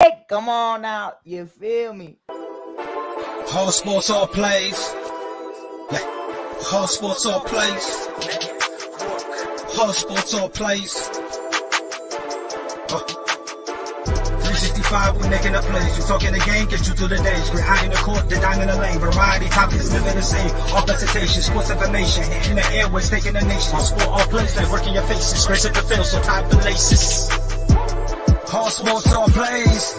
Hey, come on now. You feel me? All sports, all plays. Yeah. All sports, all plays. All sports, all plays. 365, we making a plays. You talking the game, get you through the days. We're high in the court, the dime in the lane. Variety, topics, living the same. All presentation, sports information. In the airways, taking the nation. All sport, all plays, they work in your faces. Grace at the field, so tie the laces. All sports, all plays.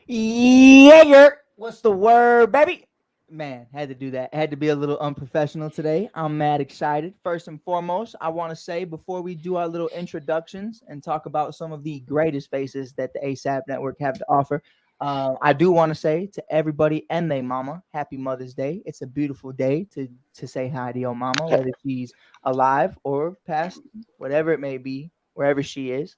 Yeah, what's the word, baby? Man, had to do that. Had to be a little unprofessional today. I'm mad excited. First and foremost, I want to say before we do our little introductions and talk about some of the greatest faces that the ASAP Network have to offer, I do want to say to everybody and their mama, Happy Mother's Day. It's a beautiful day to say hi to your mama, whether she's alive or past, whatever it may be, wherever she is.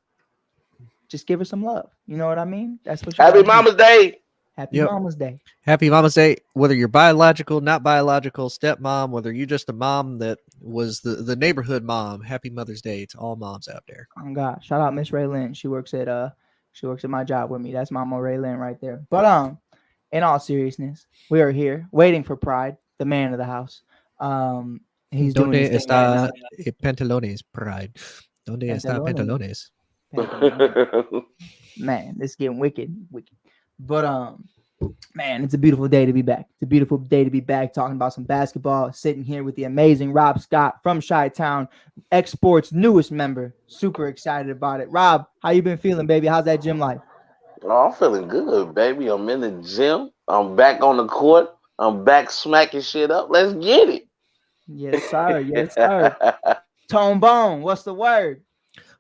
Just give her some love. You know what I mean? That's what you Happy gotta do. Mama's Day. Happy Mama's Day. Happy Mama's Day. Whether you're biological, not biological, stepmom, whether you're just a mom that was the neighborhood mom, happy Mother's Day to all moms out there. Oh God, shout out Miss Ray Lynn. She works at my job with me. That's Mama Ray Lynn right there. But in all seriousness, we are here waiting for Pride, the man of the house. He's doing Donde his thing right está pantalones, Pride? Donde está pantalones? Man, this is getting wicked. But man, it's a beautiful day to be back. It's a beautiful day to be back talking about some basketball, sitting here with the amazing Rob Scott from Chi-Town, X-Sports' newest member. Super excited about it. Rob, how you been feeling, baby? How's that gym life? Oh, I'm feeling good, baby. I'm in the gym. I'm back on the court. I'm back smacking shit up. Let's get it. Yes, sir. Yes, sir. Tone Bone, what's the word?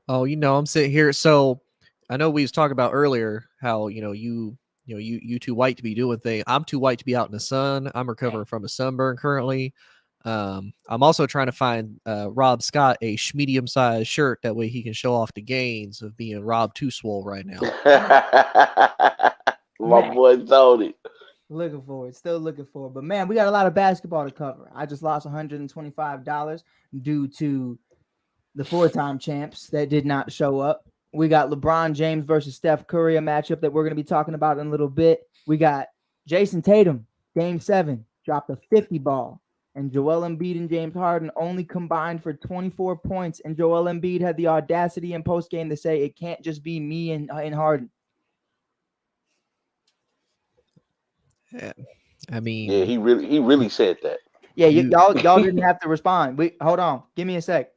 Oh, I'm sitting here. So I know we was talking about earlier how, you too white to be doing things. I'm too white to be out in the sun. I'm recovering from a sunburn currently. I'm also trying to find Rob Scott a medium-sized shirt. That way he can show off the gains of being Rob Too Swole right now. My boy Tony. Looking forward. Still looking forward. But, man, we got a lot of basketball to cover. I just lost $125 due to the four-time champs that did not show up. We got LeBron James versus Steph Curry, a matchup that we're going to be talking about in a little bit. We got Jason Tatum, Game 7, dropped a 50 ball. And Joel Embiid and James Harden only combined for 24 points. And Joel Embiid had the audacity in postgame to say, it can't just be me and Harden. Yeah, I mean... Yeah, he really said that. Yeah, y'all didn't have to respond. Hold on. Give me a sec.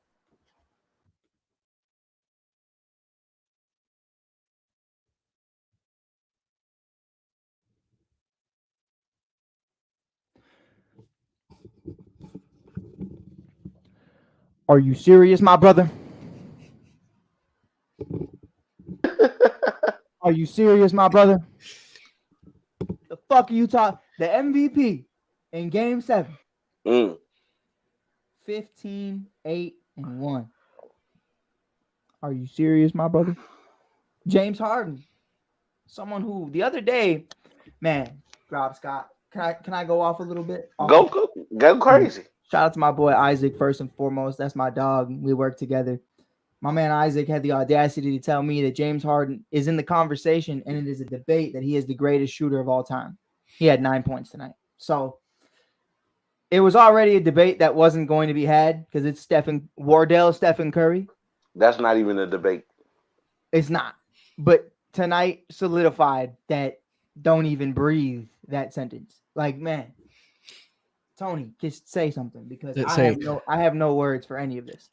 Are you serious, my brother? Are you serious, my brother? The fuck are you talking? The MVP in Game 7. 15, 8, and 1. Are you serious, my brother? James Harden. Someone who the other day, man, Rob Scott. Can I go off a little bit? Go crazy. Shout out to my boy Isaac first and foremost. That's my dog. We work together. My man Isaac had the audacity to tell me that James Harden is in the conversation and it is a debate that he is the greatest shooter of all time. He had 9 points tonight. So it was already a debate that wasn't going to be had because it's Stephen Curry. That's not even a debate. It's not. But tonight solidified that don't even breathe that sentence. Like, man. Tony, just say something because I have no words for any of this.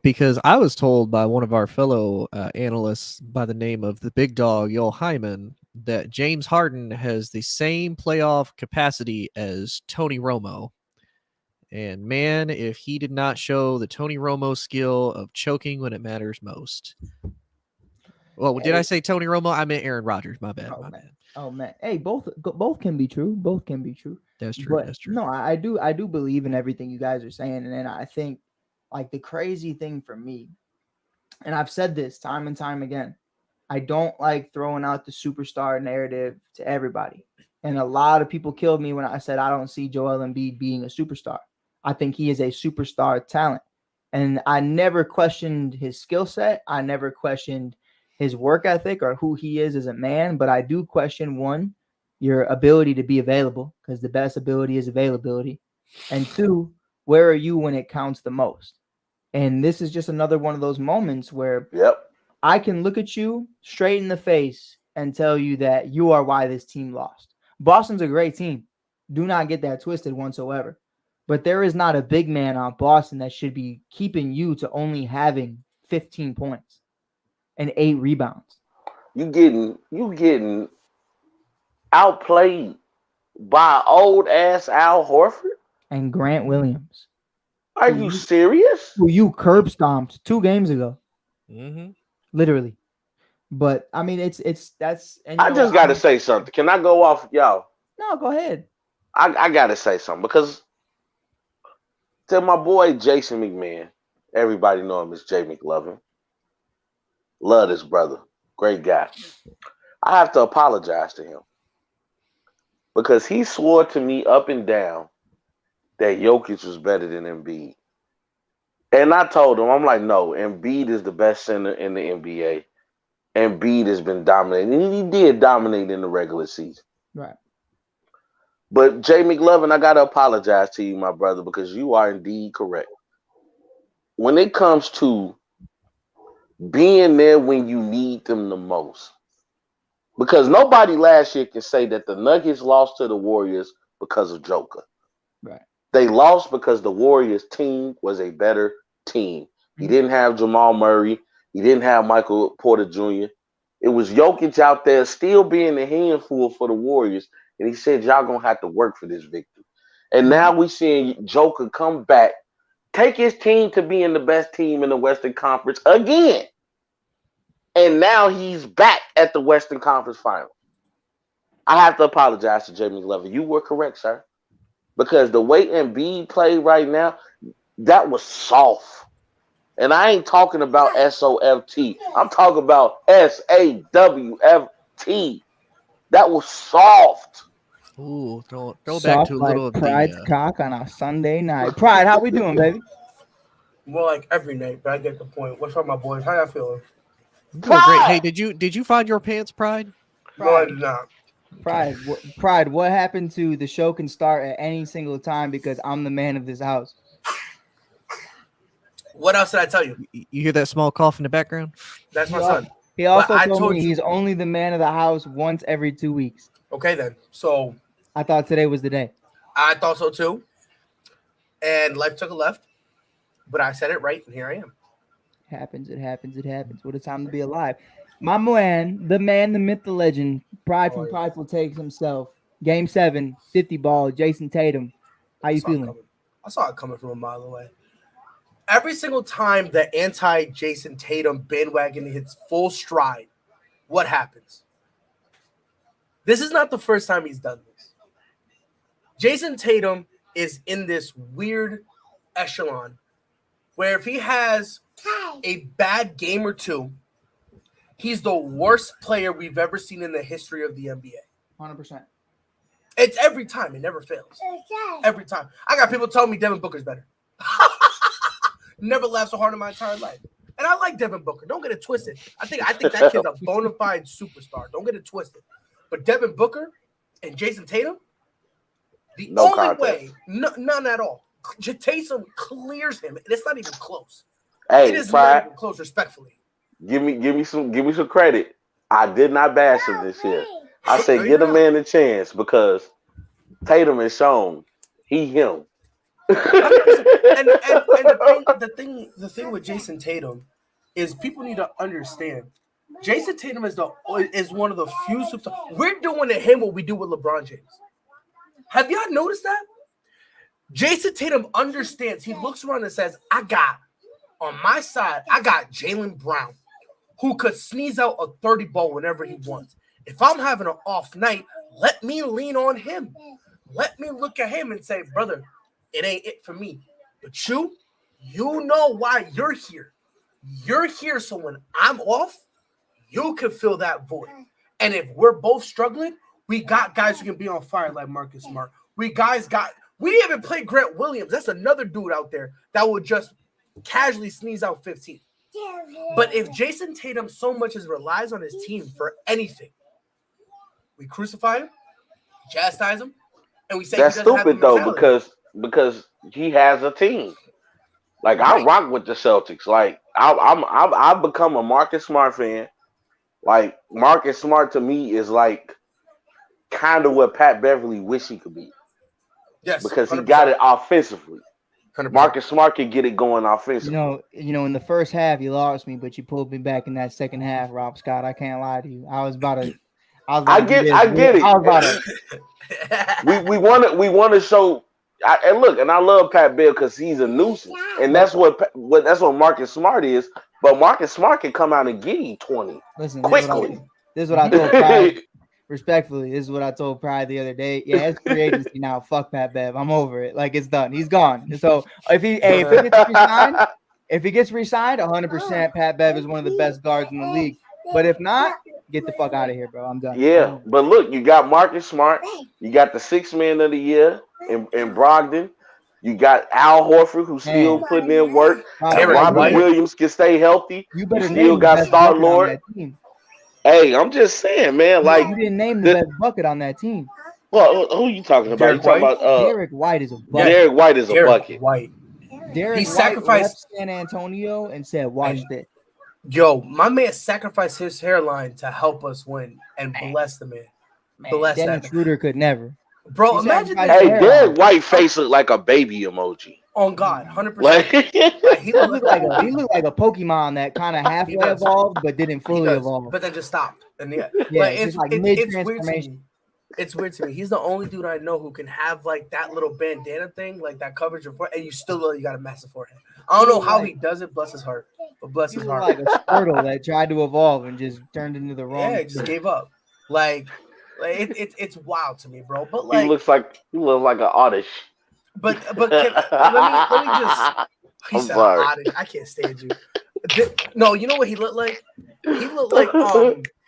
Because I was told by one of our fellow analysts by the name of the big dog, Joel Hyman, that James Harden has the same playoff capacity as Tony Romo. And man, if he did not show the Tony Romo skill of choking when it matters most. Well, did I say Tony Romo? I meant Aaron Rodgers. My bad. Oh man. Hey, both can be true. Both can be true. That's true. But that's true. No, I do believe in everything you guys are saying. And then I think like the crazy thing for me, and I've said this time and time again, I don't like throwing out the superstar narrative to everybody. And a lot of people killed me when I said I don't see Joel Embiid being a superstar. I think he is a superstar talent. And I never questioned his skill set. I never questioned his work ethic or who he is as a man. But I do question, one, your ability to be available, because the best ability is availability. And two, where are you when it counts the most? And this is just another one of those moments where Yep. I can look at you straight in the face and tell you that you are why this team lost. Boston's a great team. Do not get that twisted whatsoever. But there is not a big man on Boston that should be keeping you to only having 15 points and 8 rebounds. You getting outplayed by old ass Al Horford? And Grant Williams, Are you serious? who you curb stomped 2 games ago, Mm-hmm. literally. But I mean, it's that's. And I just got to say something. Can I go off, y'all? No, go ahead. I got to say something because to my boy Jason McMahon, everybody know him as Jay McLovin. Love this brother, great guy. I have to apologize to him because he swore to me up and down that Jokic was better than Embiid. And I told him, I'm like, no, Embiid is the best center in the NBA. Embiid has been dominating. And he did dominate in the regular season. Right. But Jay McLovin, I got to apologize to you, my brother, because you are indeed correct. When it comes to being there when you need them the most, because nobody last year can say that the Nuggets lost to the Warriors because of Joker. Right. They lost because the Warriors team was a better team. He didn't have Jamal Murray. He didn't have Michael Porter Jr. It was Jokic out there still being a handful for the Warriors. And he said, y'all going to have to work for this victory. And now we seeing Joker come back, take his team to being the best team in the Western Conference again. And now he's back at the Western Conference Finals. I have to apologize to Jay McLovin. You were correct, sir. Because the way Embiid played right now, that was soft. And I ain't talking about SOFT. I'm talking about SAWFT. That was soft. Ooh, throw back Soft to a like little of Pride's the. cock on a Sunday night. Pride, how we doing, baby? More like every night, but I get the point. What's up, my boys? How y'all feeling? Doing great. Hey, did you find your pants, Pride? No, I did not. Pride, what happened to the show can start at any single time because I'm the man of this house? What else did I tell you? You hear that small cough in the background? That's my son. He also I told told me you- he's only the man of the house once every 2 weeks. Okay, then. So I thought today was the day. I thought so too. And life took a left, but I said it right, and here I am. It happens. What a time to be alive. My man, the myth, the legend, Pride from Prideful Takes himself. Game 7, 50 ball, Jason Tatum. How you feeling? I saw it coming from a mile away. Every single time the anti-Jason Tatum bandwagon hits full stride, what happens? This is not the first time he's done this. Jason Tatum is in this weird echelon where if he has a bad game or two, he's the worst player we've ever seen in the history of the NBA. 100%. It's every time. It never fails. Every time. I got people telling me Devin Booker's better. Never laughed so hard in my entire life. And I like Devin Booker. Don't get it twisted. I think that kid's a bona fide superstar. Don't get it twisted. But Devin Booker and Jason Tatum, the No only contest. way, none at all. Tatum clears him, and it's not even close. Hey, It is Pride, not even close, respectfully. give me some credit. I did not bash him this year. I said, give the man a chance because Tatum has shown he him. And the thing with Jason Tatum is people need to understand. Jason Tatum is one of the few superstars. We're doing to him what we do with LeBron James. Have y'all noticed that? Jason Tatum understands. He looks around and says, on my side, I got Jaylen Brown, who could sneeze out a 30 ball whenever he wants. If I'm having an off night, let me lean on him. Let me look at him and say, brother, it ain't it for me. But you know why you're here. You're here so when I'm off, you can fill that void. And if we're both struggling, we got guys who can be on fire like Marcus Smart. We got We didn't even play Grant Williams. That's another dude out there that would just casually sneeze out 15. But if Jason Tatum so much as relies on his team for anything, we crucify him, chastise him, and we say That's he doesn't stupid have the though, mentality. because he has a team. Like I Right. rock with the Celtics. Like I've become a Marcus Smart fan. Like Marcus Smart to me is like kind of what Pat Beverly wish he could be Yes, because he 100%. got it offensively. 100%. Marcus Smart can get it going offensively. In the first half you lost me, but you pulled me back in that second half, Rob Scott. I can't lie to you. I was about to I get it. I was about to We want to show. And I love Pat Bev because he's a nuisance, and that's what Marcus Smart is. But Marcus Smart can come out and give you 20 listen. quickly. This is what I told Pride. Respectfully, this is what I told Pride the other day. Yeah, it's free agency now. Fuck Pat Bev. I'm over it. Like it's done. He's gone. So if he gets re-signed, 100% Pat Bev is one of the best guards in the league. But if not, get the fuck out of here, bro. I'm done. Yeah, but look, you got Marcus Smart. You got the 6th man of the year in Brogdon. You got Al Horford, who's still putting in work. Robert Williams can stay healthy. You better still got Star Lord. Hey, I'm just saying, man. Like you didn't name the best bucket on that team. Well, who are you talking about? You talking about Derek White is a bucket. Derek White is a bucket. Derek White left San Antonio and said, "Watch this." Yo, my man sacrificed his hairline to help us win, and bless the man. Bless Dennis that. Schroeder could never. Bro, imagine that. Hey, Derek White face looked like a baby emoji. On God, 100%. Like, he looked like a Pokemon that kind of halfway evolved but didn't fully evolve. But then just stopped. And yeah, it's like weird to me. It's weird to me. He's the only dude I know who can have like that little bandana thing, like that coverage of forehead, and you still know you got a massive forehead. I don't know how he does it. Bless his heart. But bless his heart. Like a Squirtle that tried to evolve and just turned into the wrong. Yeah, just gave up. Like it's wild to me, bro. But like he looks like an artist. But let me just. He said, I can't stand you. No, you know what he looked like? He looked like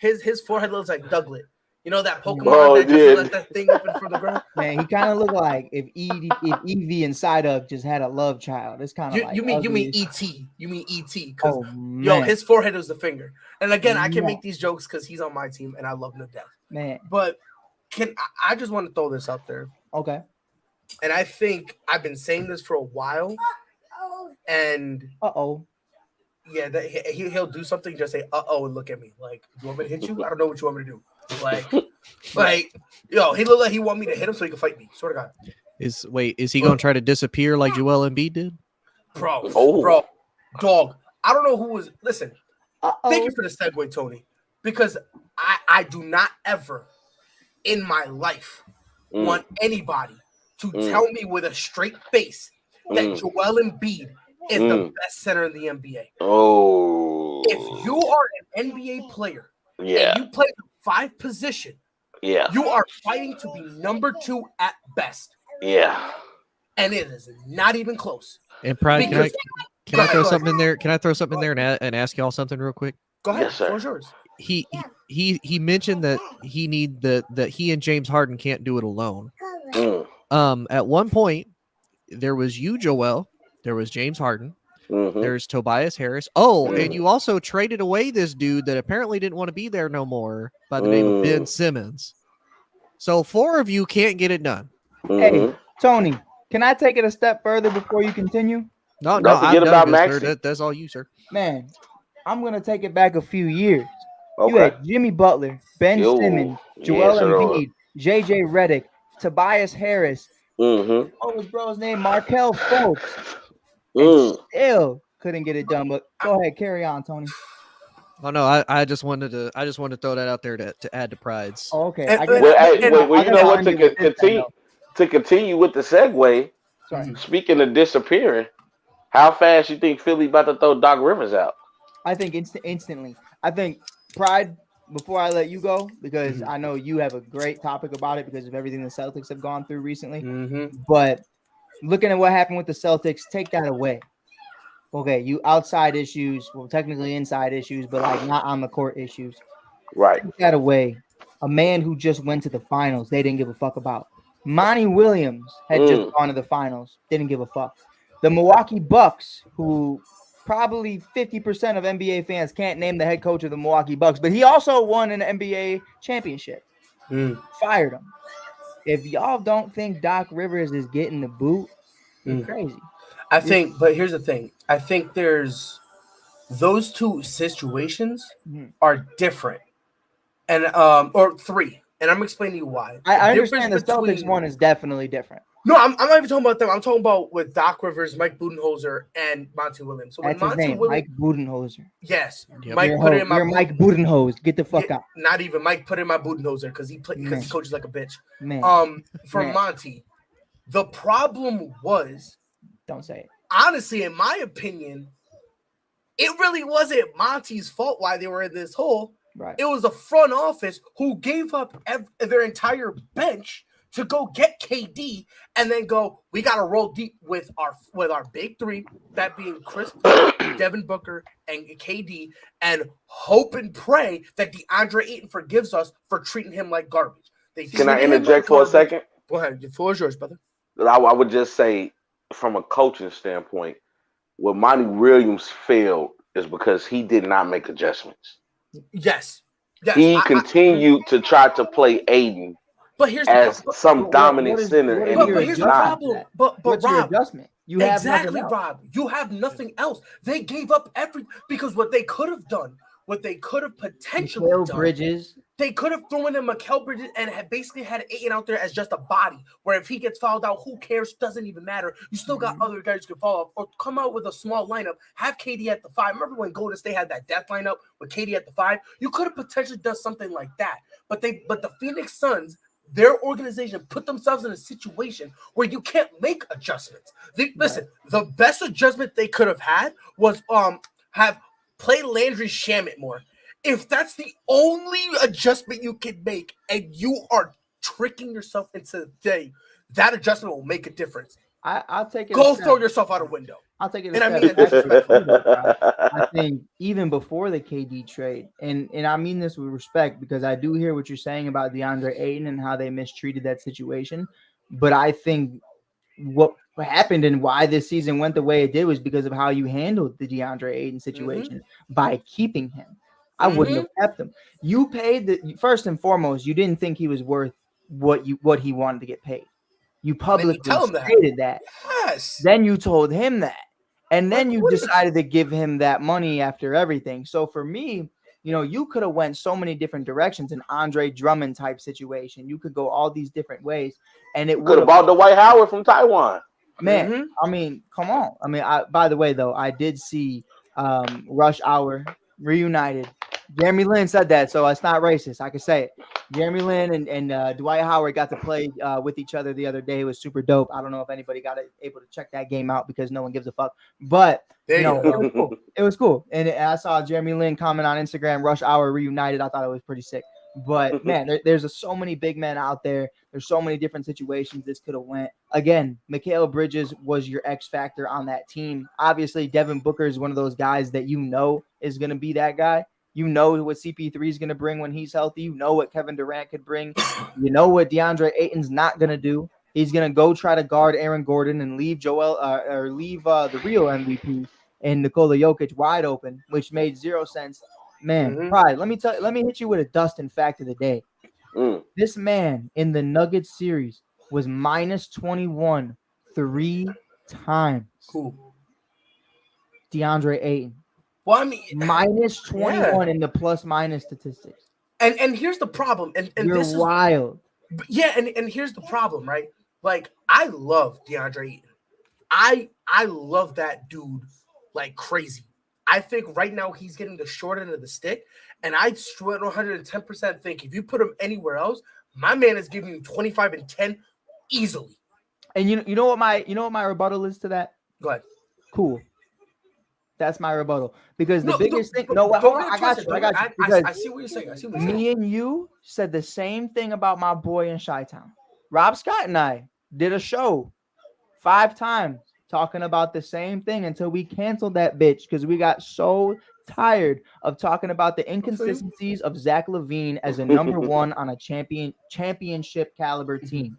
his forehead looks like Douglas. You know that Pokemon that just let that thing open from the ground? Man, he kind of looked like if Eevee and Psyduck just had a love child. It's kind of like you mean E.T. You mean E.T. Because yo, his forehead was the finger. And again, I can make these jokes because he's on my team and I love him to death. Man, but I just want to throw this out there. Okay. And I think I've been saying this for a while. And yeah, he'll do something, just say and look at me like, you want me to hit you? I don't know what you want me to do. Like yo, he looked like he want me to hit him so he can fight me. Swear to God. Is he gonna try to disappear like Joel Embiid did? Bro, dog. I don't know who was. Listen, thank you for the segue, Tony, because I do not ever in my life want anybody to tell me with a straight face that Joel Embiid is the best center in the NBA. Oh, if you are an NBA player, and you play the 5 position, you are fighting to be number 2 at best. Yeah, and it is not even close. And Pride, can I throw something in there? Can I throw something in there and ask y'all something real quick? Go ahead. Yes, sir. Yours. He mentioned that he and James Harden can't do it alone. At one point, there was you, Joel. There was James Harden. There's Tobias Harris. And you also traded away this dude that apparently didn't want to be there no more by the name of Ben Simmons. So 4 of you can't get it done. Hey, Tony, can I take it a step further before you continue? No, Don't forget about Maxey. That's all you, sir. Man, I'm going to take it back a few years. Okay. You had Jimmy Butler, Ben Simmons, Joel Embiid, JJ Redick, Tobias Harris. What was bro's name? Markelle Fultz. Still couldn't get it done. But go ahead, carry on, Tony. Oh no, I just wanted to throw that out there to add to Pride's. Oh, okay. Well, you know what? To continue with the segue. Sorry. Speaking of disappearing, how fast you think Philly about to throw Doc Rivers out? I think instantly. I think Pride. Before I let you go, because I know you have a great topic about it because of everything the Celtics have gone through recently. But looking at what happened with the Celtics, take that away. Okay, you outside issues, well, technically inside issues, but like not on the court issues. Right. Take that away. A man who just went to the finals, they didn't give a fuck about. Monty Williams had just gone to the finals. Didn't give a fuck. The Milwaukee Bucks, who probably 50% of NBA fans can't name the head coach of the Milwaukee Bucks, but he also won an NBA championship. Fired him. If y'all don't think Doc Rivers is getting the boot, you're crazy. I think, but here's the thing. I think there's those two situations are different, and or three, and I'm explaining to you why. I understand the Celtics one is definitely different. No, I'm not even talking about them. I'm talking about with Doc Rivers, Mike Budenholzer, and Monty Williams. So That's when his Monty name, Williams, Mike Budenholzer. yes, Yep. Mike put it in my. You're Mike Budenholzer. Get the fuck out. Not even Mike put it in my Budenholzer because he coaches like a bitch. Man. For Man. Monty, the problem was, Don't say it. honestly, in my opinion, it really wasn't Monty's fault why they were in this hole. Right. It was the front office who gave up their entire bench to go get KD and then go, we got to roll deep with our big three, that being Chris Paul, Devin Booker, and KD, and hope and pray that DeAndre Ayton forgives us for treating him like garbage. Can I interject for a second? Go ahead. The floor is yours, brother. I would just say, from a coaching standpoint, what Monty Williams failed is because he did not make adjustments. Yes. He continued to try to play Aiden as some dominant center, and but here's the problem. But what's Rob, your adjustment? You have exactly, Rob. You have nothing else. They gave up because what they could have done, what they could have potentially done, Bridges. They could have thrown in Mikal Bridges and had basically had Ayton out there as just a body, where if he gets fouled out, who cares? Doesn't even matter. You still got other guys who can follow up, or come out with a small lineup. Have KD at the 5. Remember when Golden State had that death lineup with KD at the 5? You could have potentially done something like that. But the Phoenix Suns, their organization, put themselves in a situation where you can't make adjustments. Listen, the best adjustment they could have had was have play Landry Shamet more. If that's the only adjustment you can make and you are tricking yourself into that adjustment will make a difference. I'll take it. Go throw yourself out a window. I'll take it. And I mean, I think even before the KD trade, and I mean this with respect because I do hear what you're saying about DeAndre Ayton and how they mistreated that situation. But I think what happened and why this season went the way it did was because of how you handled the DeAndre Ayton situation by keeping him. I wouldn't have kept him. You paid first and foremost. You didn't think he was worth what he wanted to get paid. You publicly stated that. Yes. Then you told him that, and then you decided to give him that money after everything. So for me, you could have went so many different directions. An Andre Drummond type situation. You could go all these different ways, and it could have bought Dwight Howard from Taiwan. Man, I mean, come on. I mean, by the way, though, I did see Rush Hour reunited. Jeremy Lin said that, so it's not racist. I can say it. Jeremy Lin and Dwight Howard got to play with each other the other day. It was super dope. I don't know if anybody got able to check that game out because no one gives a fuck. But it was cool. It was cool. And I saw Jeremy Lin comment on Instagram, Rush Hour reunited. I thought it was pretty sick. But man, there's so many big men out there. There's so many different situations this could have went. Again, Mikal Bridges was your X factor on that team. Obviously, Devin Booker is one of those guys that is going to be that guy. You know what CP3 is going to bring when he's healthy. You know what Kevin Durant could bring. You know what DeAndre Ayton's not going to do. He's going to go try to guard Aaron Gordon and leave the real MVP and Nikola Jokic wide open, which made zero sense. Man, Pride, let me hit you with a Dustin fact of the day. This man in the Nuggets series was minus 21 3 times. Cool. DeAndre Ayton. Well, I mean, minus 21 in the plus minus statistics. And here's the problem. And you're this wild. Yeah, and here's the problem, right? Like, I love DeAndre Ayton. I love that dude like crazy. I think right now he's getting the short end of the stick, and I 110% think if you put him anywhere else, my man is giving you 25 and 10 easily. And you know what my rebuttal is to that? Go ahead. Cool. That's my rebuttal because the biggest thing. No, hold on, I got you. I see what you're saying. Me and you said the same thing about my boy in Chi-Town. Rob Scott and I did a show 5 times talking about the same thing until we canceled that bitch because we got so tired of talking about the inconsistencies of Zach LaVine as a number 1 on a championship caliber team.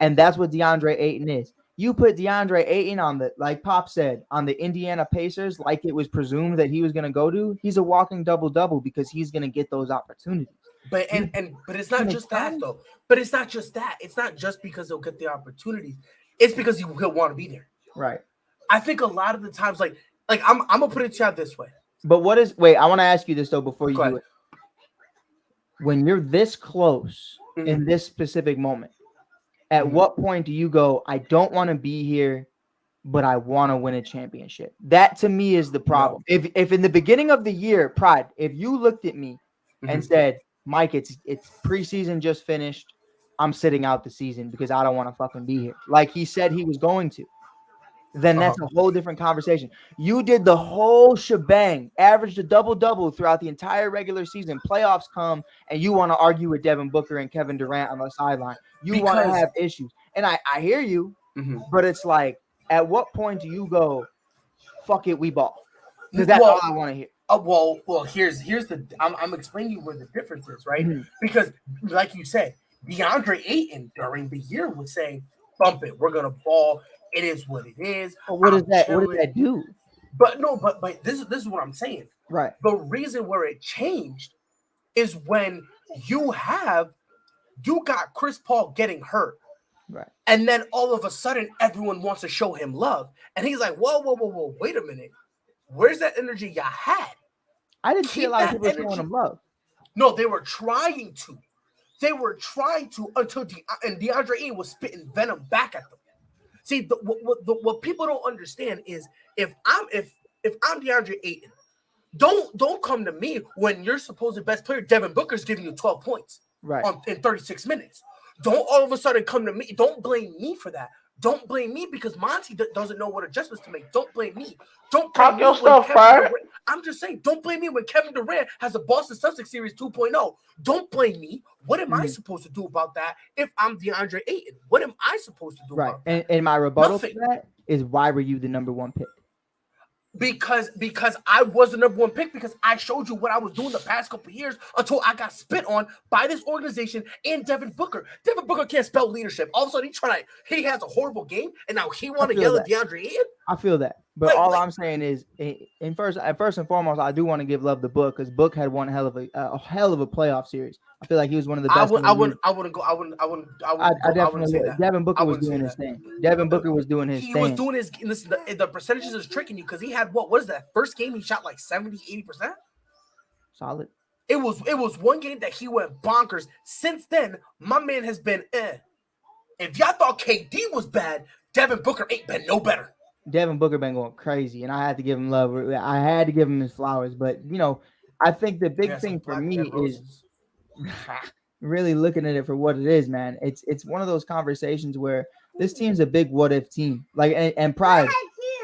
And that's what DeAndre Ayton is. You put DeAndre Ayton on the, like Pop said, on the Indiana Pacers, like it was presumed that he was going to go to. He's a walking double-double because he's going to get those opportunities. But it's not just that though. But it's not just that. It's not just because he'll get the opportunities. It's because he'll want to be there. Right. I think a lot of the times, like I'm gonna put it to you this way. But wait, I want to ask you this though before you Go do ahead. it. When you're this close in this specific moment, at what point do you go, I don't want to be here, but I want to win a championship? That to me is the problem. No. If in the beginning of the year, Pride, if you looked at me and said, Mike, it's preseason just finished, I'm sitting out the season because I don't want to fucking be here, like he said he was going to, then that's a whole different conversation. You did the whole shebang, averaged a double-double throughout the entire regular season. Playoffs come, and you want to argue with Devin Booker and Kevin Durant on the sideline. You want to have issues. And I hear you, but it's like, at what point do you go, fuck it, we ball? Because that's all I want to hear. Well, here's the I'm explaining to you where the difference is, right? Because like you said, DeAndre Ayton during the year was saying, bump it, we're gonna ball. It is what it is. But what does that do? But this is what I'm saying. Right. The reason where it changed is when you got Chris Paul getting hurt. Right. And then all of a sudden everyone wants to show him love. And he's like, whoa, wait a minute. Where's that energy y'all had? I didn't see a lot of people showing him love. No, they were trying to. Until DeAndre Ayton was spitting venom back at them. See, what people don't understand is if I'm DeAndre Ayton, don't come to me when your supposed best player Devin Booker's giving you 12 points in 36 minutes. Don't all of a sudden come to me. Don't blame me for that. Don't blame me because Monty doesn't know what adjustments to make. Don't blame me. Don't blame talk your stuff, Durant, I'm just saying, don't blame me when Kevin Durant has a Boston Celtics series 2.0. Don't blame me. What am I supposed to do about that if I'm DeAndre Ayton? What am I supposed to do about that? And my rebuttal to that is, why were you the number one pick? Because I was the number one pick because I showed you what I was doing the past couple of years until I got spit on by this organization and Devin Booker. Devin Booker can't spell leadership. All of a sudden he has a horrible game and now he want to yell at DeAndre Ayton. I feel that. But I'm saying is, first and foremost, I do want to give love to Book, because Book had one hell of a playoff series. I feel like he was one of the best. I wouldn't definitely say that. Devin Booker was doing his thing. Devin Booker was doing his thing. He was doing his. Listen, the percentages is tricking you because he had what is that? First game he shot like 70-80%. Solid. It was one game that he went bonkers. Since then, my man has been If y'all thought KD was bad, Devin Booker ain't been no better. Devin Booker been going crazy, and I had to give him love. I had to give him his flowers. But, I think the big thing for me is really looking at it for what it is, man. It's one of those conversations where this team's a big what-if team. Like, and Pride,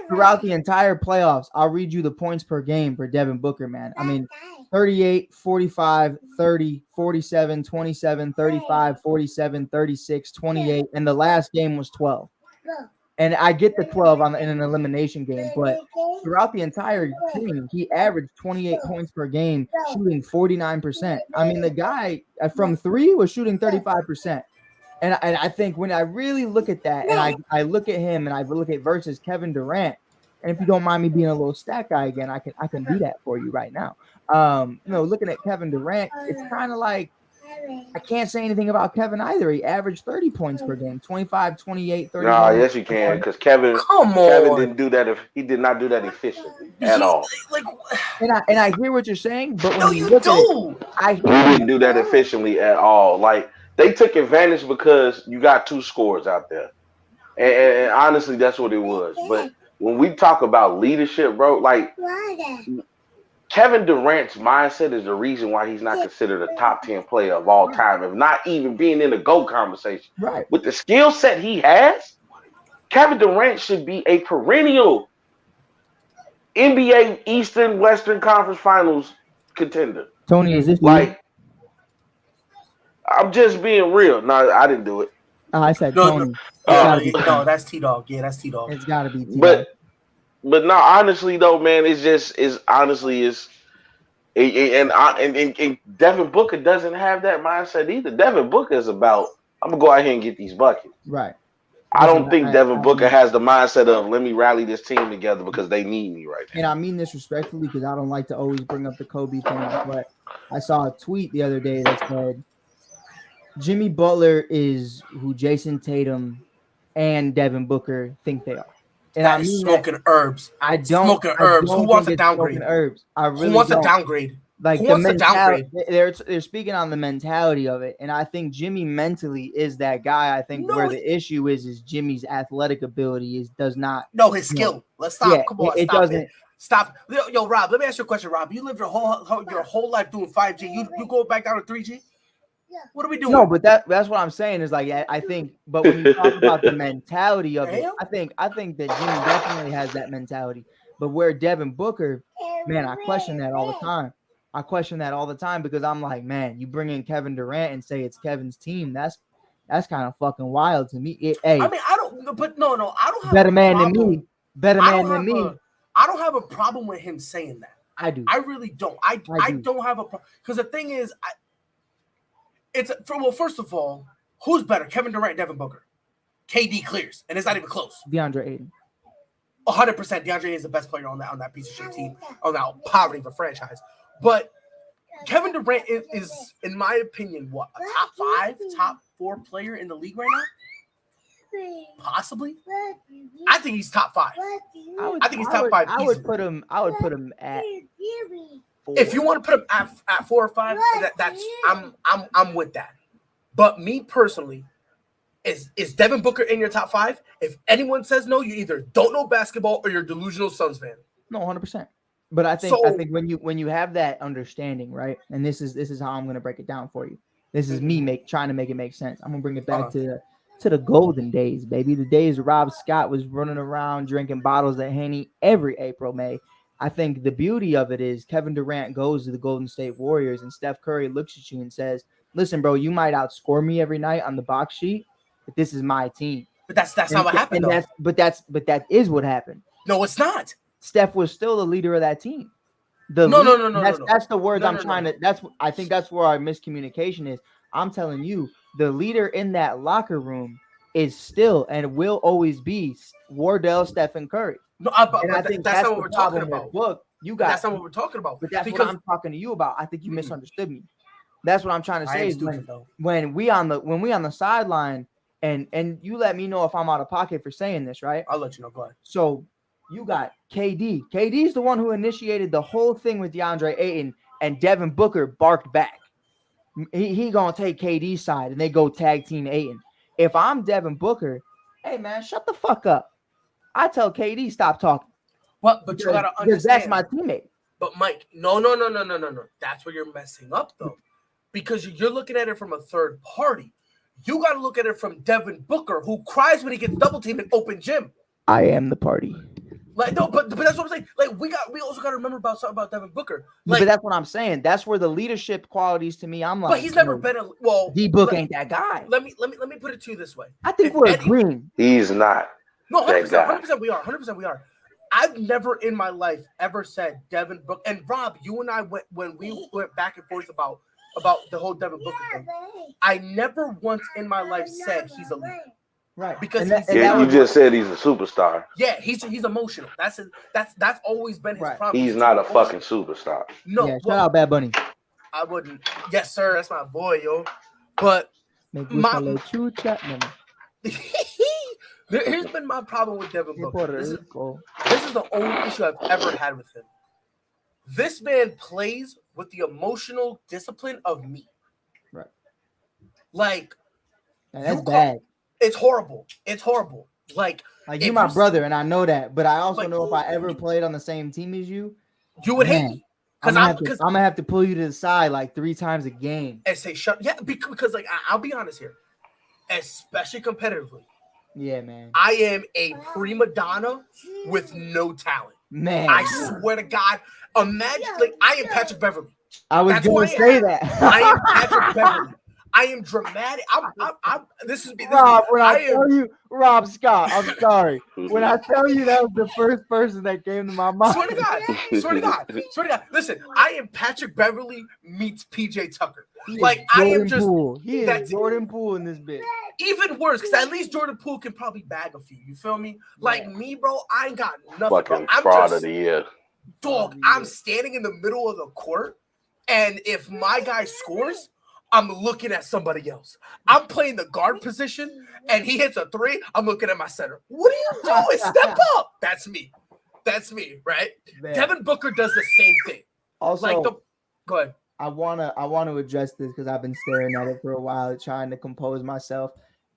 throughout the entire playoffs, I'll read you the points per game for Devin Booker, man. I mean, 38, 45, 30, 47, 27, 35, 47, 36, 28, and the last game was 12. And I get the 12 in an elimination game, but throughout the entire team, he averaged 28 points per game, shooting 49%. I mean, the guy from three was shooting 35%. And I think when I really look at that, and I look at him and I look at versus Kevin Durant, and if you don't mind me being a little stat guy again, I can do that for you right now. Looking at Kevin Durant, it's kind of like, I can't say anything about Kevin either. He averaged 30 points per game, 25, 28, 30. No, yes, you can, because Kevin didn't do that. He did not do that efficiently at all. And I hear what you're saying, but when he didn't do that efficiently at all. Like, they took advantage because you got two scores out there, and honestly, that's what it was. But when we talk about leadership, bro, like, Kevin Durant's mindset is the reason why he's not considered a top 10 player of all time, if not even being in the GOAT conversation. Right. With the skill set he has, Kevin Durant should be a perennial NBA Eastern Western Conference Finals contender. Tony, is this like? I'm just being real. No, I didn't do it. I said Tony. No, that's T-Dog. Yeah, that's T-Dog. It's got to be T-Dog. But no, honestly though, man, and Devin Booker doesn't have that mindset either. Devin Booker is about I'm gonna go out here and get these buckets. Right. I don't Listen, think Devin Booker mean- has the mindset of let me rally this team together because they need me right and now. I mean this respectfully because I don't like to always bring up the Kobe thing, but I saw a tweet the other day that said Jimmy Butler is who Jason Tatum and Devin Booker think they are. And That I is mean smoking herbs. I don't Smoking herbs. Who wants think a it's downgrade? smoking herbs. I really Who wants don't. a downgrade? Like Who the wants to mentality, downgrade? they're speaking on the mentality of it, and I think Jimmy mentally is that guy. I think No, where the issue is Jimmy's athletic ability does not. No, his you skill. know, Let's stop. yeah, Come on, it stop doesn't. it. Stop. Yo, Rob, let me ask you a question, Rob. You lived your whole life doing 5G. You go back down to 3G? What are we doing? No, but that's what I'm saying is like I think. But when you talk about the mentality of it, Damn. I think that Jimmy definitely has that mentality. But where Devin Booker, man, I question that all the time. I question that all the time because I'm like, man, you bring in Kevin Durant and say it's Kevin's team. That's kind of fucking wild to me. Hey, I mean, I don't. But no, I don't have better a man problem. than me. Better I man don't than have me. I don't have a problem with him saying that. I do. I really don't. I do. don't have a problem because the thing is, first of all, who's better, Kevin Durant, Devin Booker? KD clears, and it's not even close. DeAndre Ayton. 100%. DeAndre is the best player on that piece of shit team, on that poverty of a franchise. But Kevin Durant is, in my opinion, what, a top 5, top 4 player in the league right now? Possibly. I think he's top 5. I think he's top 5. I would put him at 4. If you want to put him at 4 or 5, that's I'm with that. But me personally, is Devin Booker in your top 5? If anyone says no, you either don't know basketball or you're a delusional Suns fan. No, 100%. But I think when you have that understanding, right? And this is how I'm gonna break it down for you. This is me trying to make it make sense. I'm gonna bring it back to the golden days, baby. The days Rob Scott was running around drinking bottles of Henny every April, May. I think the beauty of it is Kevin Durant goes to the Golden State Warriors and Steph Curry looks at you and says, "Listen, bro, you might outscore me every night on the box sheet, but this is my team." But that's not what happened, though. That is what happened. No, it's not. Steph was still the leader of that team. No. That's the words I'm trying to. I think that's where our miscommunication is. I'm telling you, the leader in that locker room is still and will always be Wardell, Steph, and Curry. No, and I think that's not what we're talking about. Look, that's not what we're talking about. But that's what I'm talking to you about. I think you misunderstood me. That's what I'm trying to say. When we on the sideline, and you let me know if I'm out of pocket for saying this, right? I'll let you know. Go ahead. So you got KD. KD's the one who initiated the whole thing with DeAndre Ayton, and Devin Booker barked back. He gonna take KD's side, and they go tag team Ayton. If I'm Devin Booker, hey man, shut the fuck up. I tell KD stop talking. But you gotta understand. Because that's my teammate. But Mike, no. That's where you're messing up though, because you're looking at it from a third party. You got to look at it from Devin Booker, who cries when he gets double teamed in open gym. I am the party. Like no, but that's what I'm saying. Like we also got to remember about something about Devin Booker. Like, but that's what I'm saying. That's where the leadership qualities to me. I'm like, but he's never been a D-Book ain't that guy. Let me put it to you this way. I think we're agreeing. He's not. No, 100% we are. 100% we are. I've never in my life ever said Devin Booker. And Rob, you and I when we went back and forth about the whole Devin Booker thing. I never once in my life said he's a leader. Right. Because you just said he's a superstar. Yeah, he's emotional. That's always been his problem. He's not a fucking superstar. No. Yeah, shout out Bad Bunny. I wouldn't. Yes, sir. That's my boy, yo. But here's been my problem with Devin Booker. This is the only issue I've ever had with him. This man plays with the emotional discipline of me. Right. Like, that's bad. It's horrible. It's horrible. Like you're my brother, and I know that. But I also know if I ever played on the same team as you, you would hate me. I'm gonna have to pull you to the side like 3 times a game and say shut. Yeah, because like I'll be honest here, especially competitively. Yeah, man. I am a prima donna with no talent. Man, I swear to God. Imagine, like I am Patrick Beverly. I was going to say that. I am Patrick Beverly. I am dramatic. I'm this is me. Rob, when I I am. tell you, Rob Scott, I'm sorry. When I tell you that was the first person that came to my mind. Swear to God. Swear to God. Swear to God. Listen, I am Patrick Beverly meets PJ Tucker. Like I am Jordan just Poole. He is that's Jordan Poole in this bit. even worse because at least Jordan Poole can probably bag a few. You feel me? Like Yeah. me, bro. I ain't got nothing, bro. Fucking I'm fraud of just the year. dog. I'm standing in the middle of the court, and if my guy scores, I'm looking at somebody else. I'm playing the guard position, and he hits a three. I'm looking at my center. What are you doing? Step up. That's me. That's me, right? Man. Devin Booker does the same thing. Also, Go ahead. I wanna address this because I've been staring at it for a while, trying to compose myself.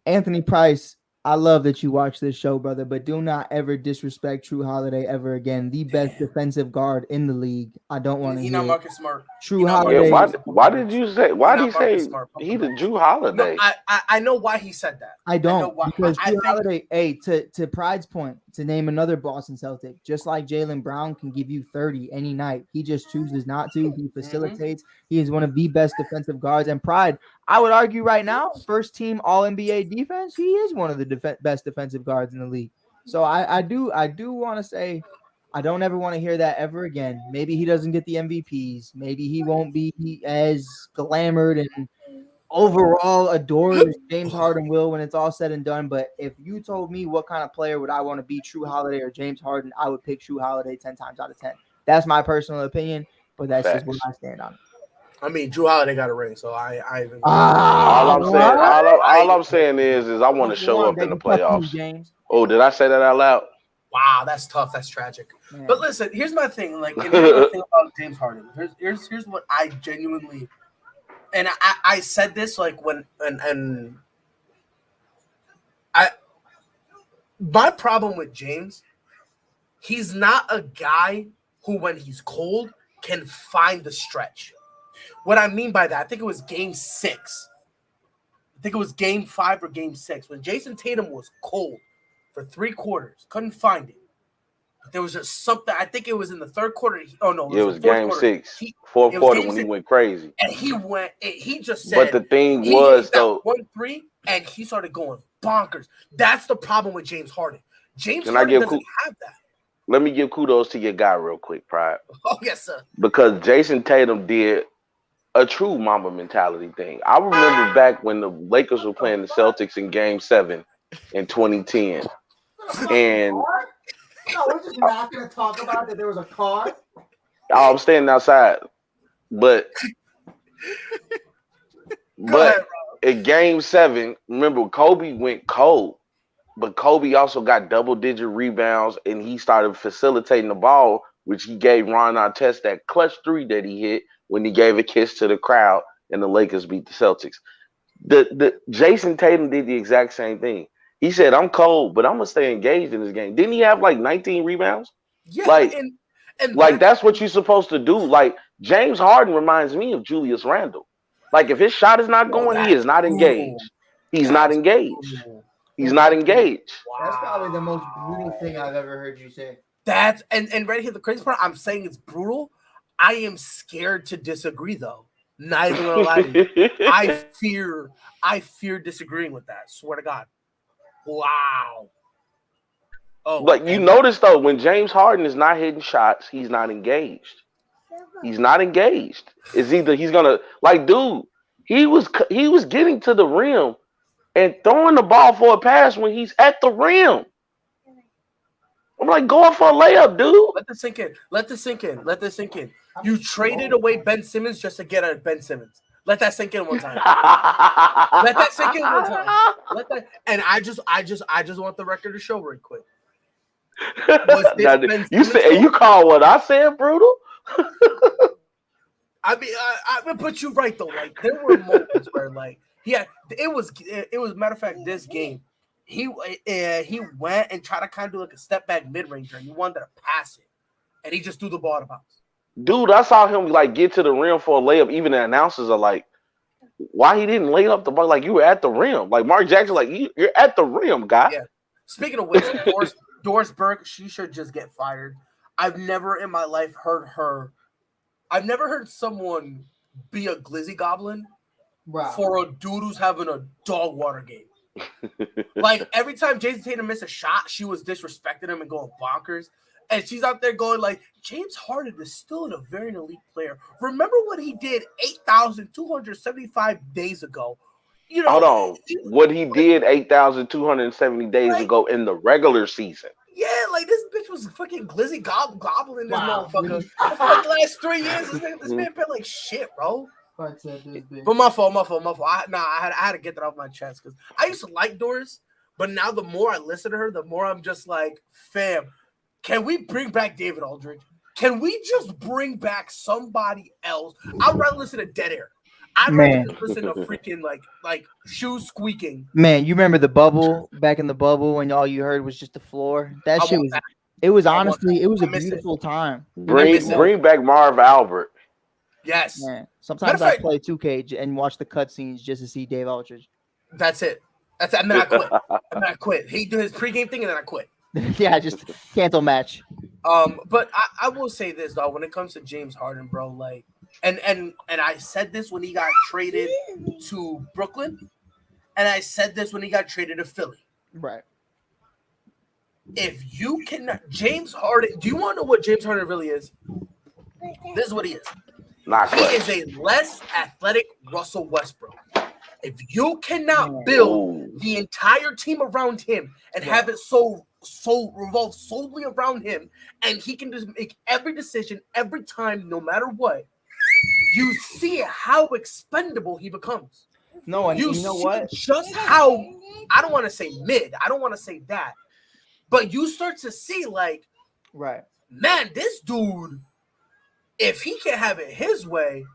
Anthony Price, I love that you watch this show, brother, but do not ever disrespect True Holiday ever again. The best defensive guard in the league. I don't want to He's hear not it. Marcus Smart. True Yeah, Holiday. why did you say? Why did he say he the Drew Holiday? No, I know why he said that. I don't why, because I Drew think, Holiday, hey, to Pride's point, to name another Boston Celtic, just like Jaylen Brown can give you 30 any night. He just chooses not to. He facilitates. He is one of the best defensive guards. And Pride, I would argue right now, first team All NBA defense, he is one of the best defensive guards in the league. So I do want to say, I don't ever want to hear that ever again. Maybe he doesn't get the MVPs. Maybe he won't be as glamored and overall adored as James Harden will when it's all said and done. But if you told me what kind of player would I want to be, True Holiday or James Harden, I would pick True Holiday 10 times out of 10. That's my personal opinion, but that's just what I stand on. I mean, Drew Holiday got a ring, so I all I'm saying is I want to show up in the playoffs. James. Oh, did I say that out loud? Wow, that's tough. That's tragic. Man. But listen, here's my thing. Like, and here's my thing about James Harden. Here's what I genuinely, and I said this like when and my problem with James, he's not a guy who when he's cold can find the stretch. What I mean by that, I think it was game 6. I think it was game 5 or game 6 when Jason Tatum was cold for 3 quarters, couldn't find it. But there was just something. I think it was in the 3rd quarter. It was game quarter. 6, 4th quarter when he went crazy. And he just said. But the thing was though, 1-3, and he started going bonkers. That's the problem with James Harden. James Can Harden doesn't have that. Let me give kudos to your guy real quick, Pride. Oh yes, sir. Because Jason Tatum did a true Mamba mentality thing. I remember back when the Lakers were playing the Celtics in Game 7 in 2010, and No, we're just not going to talk about that there was a car. I'm standing outside, but in Game 7, remember Kobe went cold, but Kobe also got double-digit rebounds, and he started facilitating the ball, which he gave Ron Artest that clutch 3 that he hit when he gave a kiss to the crowd, and the Lakers beat the Celtics. The Jason Tatum did the exact same thing. He said, "I'm cold, but I'm gonna stay engaged in this game." Didn't he have like 19 rebounds? Yeah, like, and that's what you're supposed to do. Like James Harden reminds me of Julius Randle. Like if his shot is not going, he is not engaged. He's not engaged. He's not engaged. Wow. That's probably the most brutal thing I've ever heard you say. That's and right here, the crazy part, I'm saying it's brutal. I am scared to disagree, though. Not even gonna lie to you. I fear disagreeing with that. Swear to God. Wow. Oh, but you notice though, when James Harden is not hitting shots, he's not engaged. He's not engaged. It's either he's gonna dude. He was getting to the rim and throwing the ball for a pass when he's at the rim. I'm like, going for a layup, dude. Let this sink in. Let this sink in. You traded away Ben Simmons just to get at Ben Simmons. Let that sink in one time. Let that sink in one time. And I just want the record to show real quick. You call what I said brutal? I mean, but you're right though. Like there were moments where it was matter of fact this game. He went and tried to kind of do like a step back mid ranger, and he wanted to pass it, and he just threw the ball out of bounds. Dude, I saw him get to the rim for a layup. Even the announcers are like, "Why he didn't lay up the ball? Like you were at the rim." Like Mark Jackson, you're at the rim, guy. Yeah. Speaking of which, Doris Burke, she should just get fired. I've never in my life heard someone be a glizzy goblin Wow. for a dude who's having a dog water game. Like every time Jason Tatum missed a shot, she was disrespecting him and going bonkers. And she's out there going like, James Harden is still a very elite player. Remember what he did 8,275 days ago? You Hold know, on. What he did 8,270 days Like- ago in the regular season. yeah, like this bitch was fucking glizzy gobbling this Wow. motherfucker. For like the last 3 years, this man played like shit, bro. But said this bitch. But my fault. I had to get that off my chest because I used to like Doris, but now the more I listen to her, the more I'm just like, fam, can we bring back David Aldridge? Can we just bring back somebody else? I'd rather listen to Dead Air. I'd rather Man. just listen to freaking like shoes squeaking. Man, you remember the bubble back in the bubble when all you heard was just the floor? That I shit want was. that. It was I want honestly, that. it was a I miss it. beautiful time. miss it. Bring back Marv Albert. Yes, Man, Matter sometimes of I fact- play 2K and watch the cutscenes just to see Dave Aldridge. that's it. That's it. And then I quit. I quit. He did his pregame thing, and then I quit. Yeah, just cancel match. But I will say this though, when it comes to James Harden, bro, like, and I said this when he got traded to Brooklyn, and I said this when he got traded to Philly. Right. If you cannot, James Harden, do you want to know what James Harden really is? This is what he is. Not He clutch. is a less athletic Russell Westbrook. If you cannot build Ooh. the entire team around him and have it so revolve solely around him, and he can just make every decision every time, no matter what, you see how expendable he becomes. No, and you know see what? just how, I don't want to say mid, I don't want to say that, but you start to see like, Right. man, this dude, if he can have it his way,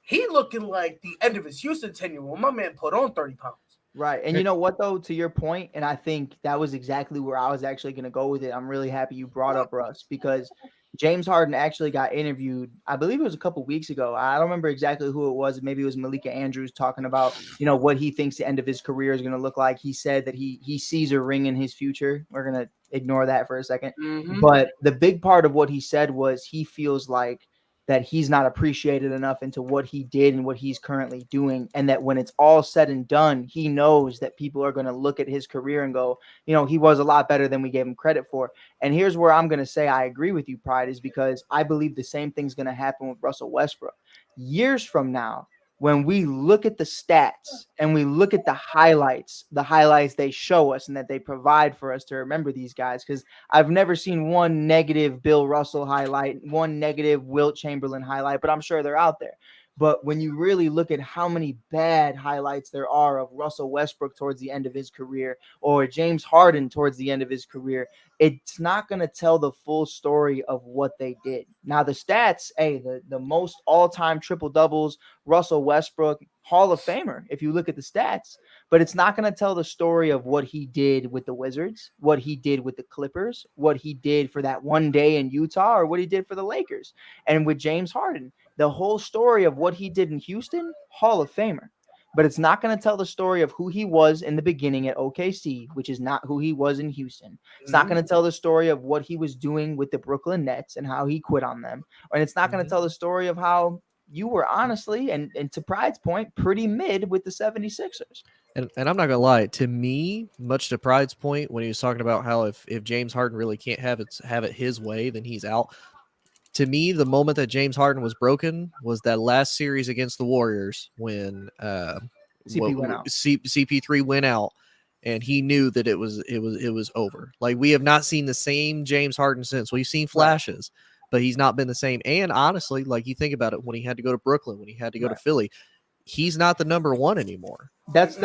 he looking like the end of his Houston tenure when my man put on 30 pounds. Right. And you know what, though, to your point, and I think that was exactly where I was actually going to go with it. I'm really happy you brought up Russ because James Harden actually got interviewed, I believe it was a couple weeks ago. I don't remember exactly who it was. Maybe it was Malika Andrews talking about, what he thinks the end of his career is going to look like. He said that he sees a ring in his future. We're going to ignore that for a second. Mm-hmm. But the big part of what he said was he feels like that he's not appreciated enough into what he did and what he's currently doing. And that when it's all said and done, he knows that people are going to look at his career and go, he was a lot better than we gave him credit for. And here's where I'm going to say I agree with you, Pride, is because I believe the same thing's going to happen with Russell Westbrook. Years from now, when we look at the stats and we look at the highlights they show us and that they provide for us to remember these guys, because I've never seen one negative Bill Russell highlight, one negative Wilt Chamberlain highlight, but I'm sure they're out there. But when you really look at how many bad highlights there are of Russell Westbrook towards the end of his career or James Harden towards the end of his career, it's not going to tell the full story of what they did. Now, the stats, the most all-time triple-doubles, Russell Westbrook, Hall of Famer, if you look at the stats. But it's not going to tell the story of what he did with the Wizards, what he did with the Clippers, what he did for that one day in Utah, or what he did for the Lakers. And with James Harden, the whole story of what he did in Houston, Hall of Famer. But it's not going to tell the story of who he was in the beginning at OKC, which is not who he was in Houston. It's not going to tell the story of what he was doing with the Brooklyn Nets and how he quit on them. And it's not going to tell the story of how you were honestly, and to Pride's point, pretty mid with the 76ers. And I'm not gonna lie, to me, much to Pride's point, when he was talking about how if James Harden really can't have it his way, then he's out. To me, the moment that James Harden was broken was that last series against the Warriors when CP went out. CP3 went out, and he knew that it was over. Like, we have not seen the same James Harden since. We've seen flashes, but he's not been the same. And honestly, like, you think about it, when he had to go to Brooklyn, when he had to go to Philly, he's not the number one anymore. That's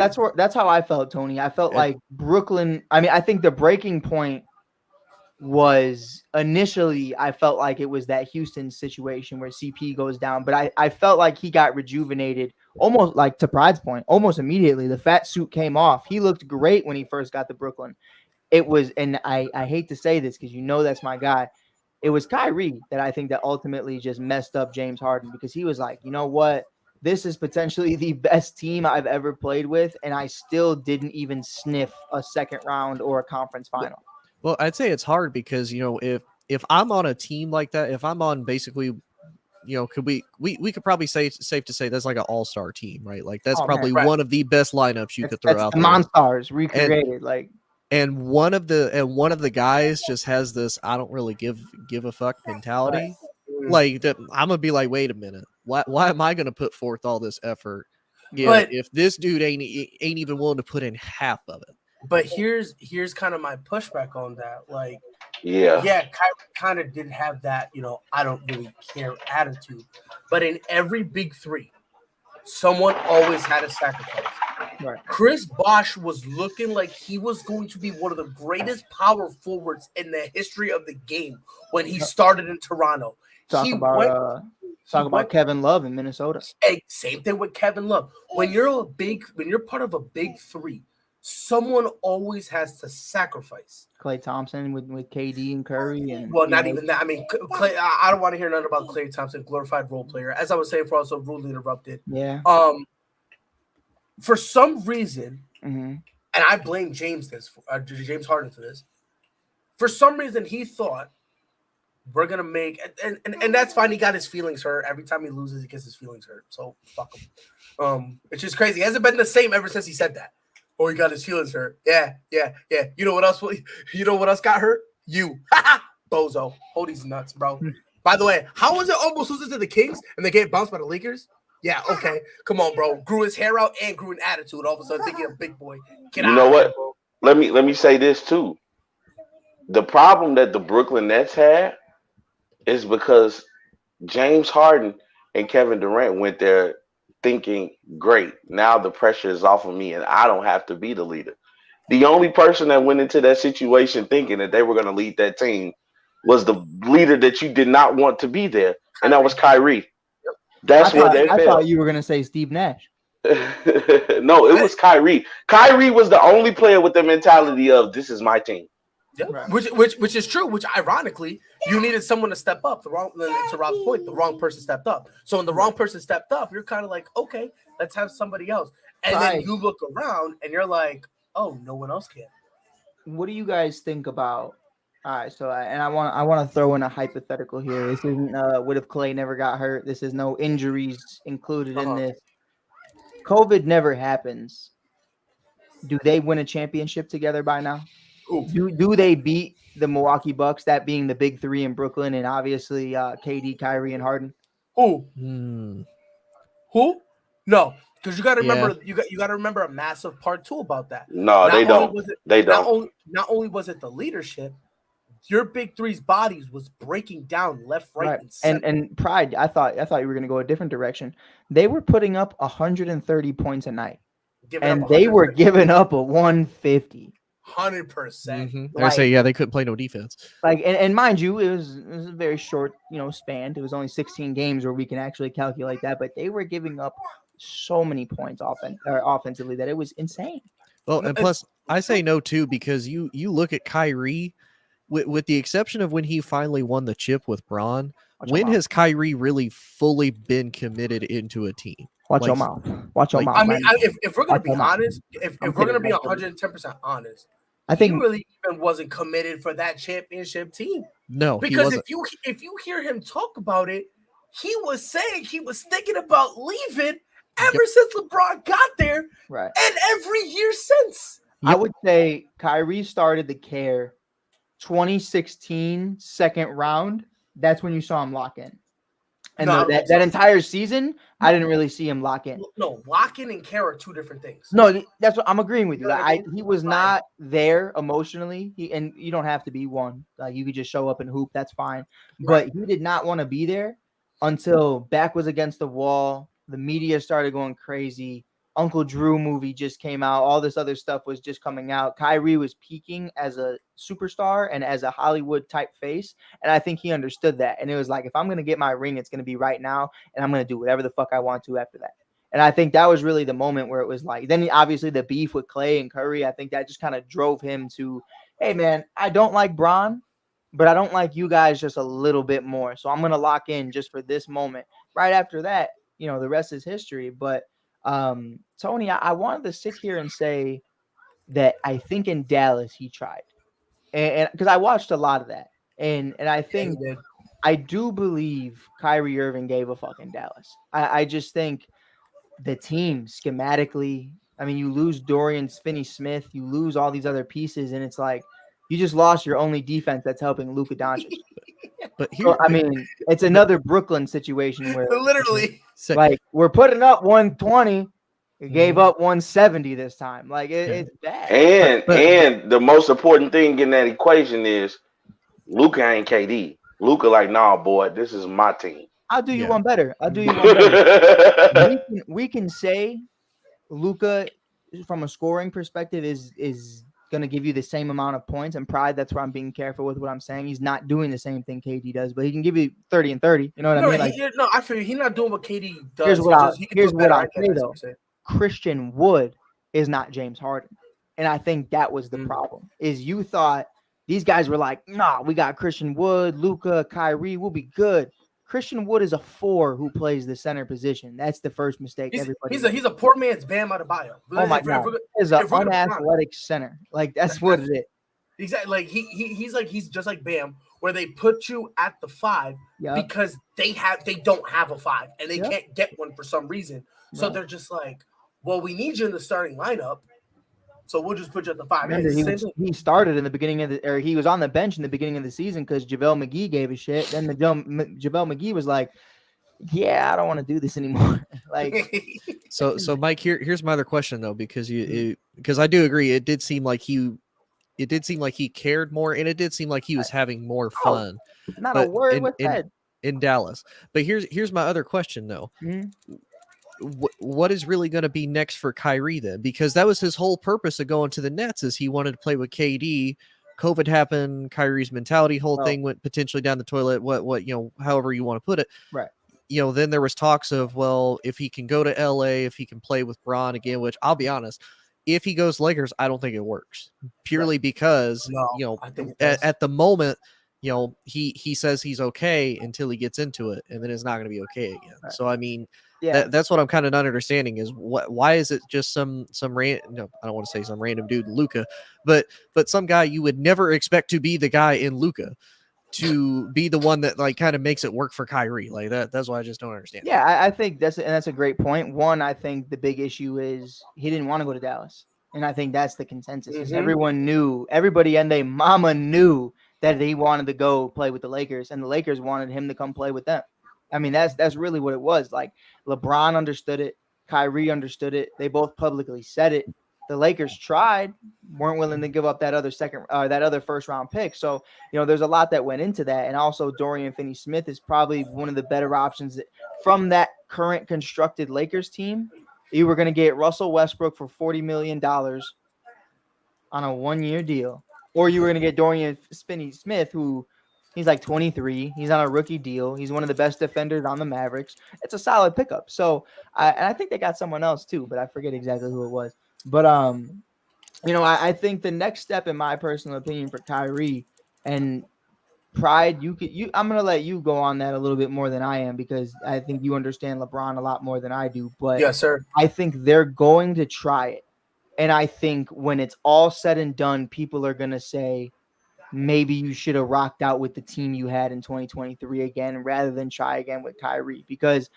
how I felt, Tony. I felt like Brooklyn. I mean, I think the breaking point was initially, I felt like it was that Houston situation where CP goes down, but I felt like he got rejuvenated almost, like to Pride's point, almost immediately. The fat suit came off. He looked great when he first got to Brooklyn. It was, and I hate to say this because that's my guy. It was Kyrie that I think that ultimately just messed up James Harden, because he was like, you know what? This is potentially the best team I've ever played with, and I still didn't even sniff a second round or a conference final. Well, I'd say it's hard because, if I'm on a team like that, if I'm on basically could we could probably say it's safe to say that's like an all-star team, right? Like that's Oh, man. probably Right. one of the best lineups you could throw That's out the there. Monstars recreated. And one of the guys just has this I don't really give a fuck mentality. Mm. Like that, I'm gonna be like, wait a minute, why am I gonna put forth all this effort But- if this dude ain't even willing to put in half of it? But here's kind of my pushback on that. Like, Yeah. yeah, Kyrie kind of didn't have that, I don't really care attitude. But in every big three, someone always had a sacrifice. Right. Chris Bosh was looking like he was going to be one of the greatest power forwards in the history of the game when he started in Toronto. Talk about Kevin Love in Minnesota. Same thing with Kevin Love. When you're part of a big three, someone always has to sacrifice. Klay Thompson with KD and Curry, and not even that. I mean, Klay. I don't want to hear nothing about Klay Thompson, glorified role player. As I was saying, for also rudely interrupted. Yeah. For some reason, Mm-hmm. and I blame James James Harden for this. For some reason, he thought we're gonna make, and that's fine. He got his feelings hurt every time he loses. He gets his feelings hurt. So fuck him. It's just crazy. He hasn't been the same ever since he said that. Oh, he got his feelings hurt. Yeah. You know what else? You know what else got hurt? You, bozo. Hold these nuts, bro. By the way, how was it almost losing to the Kings and they get bounced by the Lakers? Yeah, okay. Come on, bro. Grew his hair out and grew an attitude. All of a sudden, thinking a big boy. You know what? Let me say this too. The problem that the Brooklyn Nets had is because James Harden and Kevin Durant went there thinking, great, now the pressure is off of me and I don't have to be the leader. The only person that went into that situation thinking that they were going to lead that team was the leader that you did not want to be there, and that was Kyrie. That's where they failed. I thought you were going to say Steve Nash. No, it was Kyrie. Kyrie was the only player with the mentality of this is my team. Yeah, right. Which is true. Which ironically, you needed someone to step up. To Rob's point, the wrong person stepped up. So when the wrong person stepped up, you're kind of like, okay, let's have somebody else. And then you look around and you're like, oh, no one else can. What do you guys think about? All right, so I want to throw in a hypothetical here. This isn't what if Klay never got hurt? This is no injuries included in this. COVID never happens. Do they win a championship together by now? Ooh. Do they beat the Milwaukee Bucks? That being the big three in Brooklyn, and obviously KD, Kyrie, and Harden. Who? No, because you got to remember. You got to remember a massive part too about that. No, they don't. They don't. Not only was it the leadership, your big three's bodies was breaking down left, right, and center. And pride. I thought you were going to go a different direction. They were putting up 130 points a night, and they were giving up a 150. 100%. Mm-hmm. I say, they couldn't play no defense. Like, and mind you, it was a very short, span. It was only 16 games where we can actually calculate that, but they were giving up so many points offensively that it was insane. Well, and plus, I say no too because you look at Kyrie, with the exception of when he finally won the chip with Bron. When has Kyrie really fully been committed into a team? Watch your mouth. Watch your mouth. I mean, if we're gonna be honest, if we're gonna be 110% honest, I think he really even wasn't committed for that championship team. No, because if you hear him talk about it, he was saying he was thinking about leaving ever since LeBron got there, right? And every year since. I would say Kyrie started to care 2016 second round. That's when you saw him lock in. And that entire season, I didn't really see him lock in. No, lock in and care are two different things. No, that's what I'm agreeing with you. He was not there emotionally. And you don't have to be one. Like you could just show up and hoop. That's fine. Right. But he did not want to be there until back was against the wall. The media started going crazy. Uncle Drew movie just came out. All this other stuff was just coming out. Kyrie was peaking as a superstar and as a Hollywood type face. And I think he understood that. And it was like, if I'm going to get my ring, it's going to be right now. And I'm going to do whatever the fuck I want to after that. And I think that was really the moment where it was like, then obviously the beef with Klay and Curry, I think that just kind of drove him to, hey man, I don't like Bron, but I don't like you guys just a little bit more. So I'm going to lock in just for this moment. Right after that, the rest is history. But Tony, I wanted to sit here and say that I think in Dallas he tried, and because I watched a lot of that, and I think I do believe Kyrie Irving gave a fuck in Dallas. I just think the team schematically. I mean, you lose Dorian Finney-Smith, you lose all these other pieces, and it's like you just lost your only defense that's helping Luka Doncic. But So, here, I mean, it's another Brooklyn situation where Literally. so, like we're putting up 120, it gave Mhm. up 170 this time. Like Yeah. it's bad. But And the most important thing in that equation is Luca ain't KD. Luca like, nah, boy, this is my team. I'll do you yeah, one better. I'll do you one better. We can say Luca from a scoring perspective is going to give you the same amount of points and pride. That's why I'm being careful with what I'm saying. He's not doing the same thing KD does, but he can give you 30 and 30. You know what I No, mean? Like no, I feel he's not doing what KD here's does. what I'll He can do here's it what better. I'll I get say that. though. Christian Wood is not James Harden. And I think that was the problem. Is you thought these guys were like, nah, we got Christian Wood, Luca, Kyrie, we'll be good. Christian Wood is a 4 who plays the center position. That's the first mistake everybody makes. He's a poor man's Bam Adebayo. Oh my God. He's an if we're gonna be honest, unathletic center. Like that's what it is. exactly. Like he's just like Bam, where they put you at the 5 Yep. because they don't have a 5 and they Yep. can't get one for some reason. So Right. they're just like, well, we need you in the starting lineup, so we'll just put you at the 5. Remember, he started in the beginning of or he was on the bench in the beginning of the season because JaVale McGee gave a shit. Then JaVale McGee was like, yeah, I don't want to do this anymore. Like, so Mike, here's my other question though, because because I do agree, it did seem like he cared more, and it did seem like he was having more fun. not But a word was said. in Dallas. But here's my other question though. Mhm. What is really going to be next for Kyrie then? Because that was his whole purpose of going to the Nets, is he wanted to play with KD. COVID happened, Kyrie's mentality whole thing went potentially down the toilet. What however you want to put it. Right. Then there was talks of, well, if he can go to LA, if he can play with Bron again, which I'll be honest, if he goes Lakers, I don't think it works purely because, I think at the moment, he says he's okay until he gets into it, and then it's not going to be okay again. Right. So, I mean, Yeah. that's what I'm kind of not understanding is why is it just some I don't want to say some random dude in Luka, but some guy you would never expect to be the guy in Luka to be the one that like kind of makes it work for Kyrie. Like that's why I just don't understand. Yeah, I think that's a great point. One, I think the big issue is he didn't want to go to Dallas. And I think that's the consensus. Is everyone knew, everybody and their mama knew that he wanted to go play with the Lakers, and the Lakers wanted him to come play with them. I mean, that's really what it was. Like LeBron understood it, Kyrie understood it. They both publicly said it. The Lakers tried, weren't willing to give up that other first round pick. So, there's a lot that went into that. And also Dorian Finney-Smith is probably one of the better options from that current constructed Lakers team. You were going to get Russell Westbrook for $40 million on a 1-year deal, or you were going to get Dorian Finney-Smith, who he's like 23. He's on a rookie deal. He's one of the best defenders on the Mavericks. It's a solid pickup. So, and I think they got someone else too, but I forget exactly who it was. But, I think the next step, in my personal opinion, for Kyrie and pride, I'm going to let you go on that a little bit more than I am, because I think you understand LeBron a lot more than I do. But yes, sir. I think they're going to try it. And I think when it's all said and done, people are going to say, maybe you should have rocked out with the team you had in 2023 again, rather than try again with Kyrie. Because,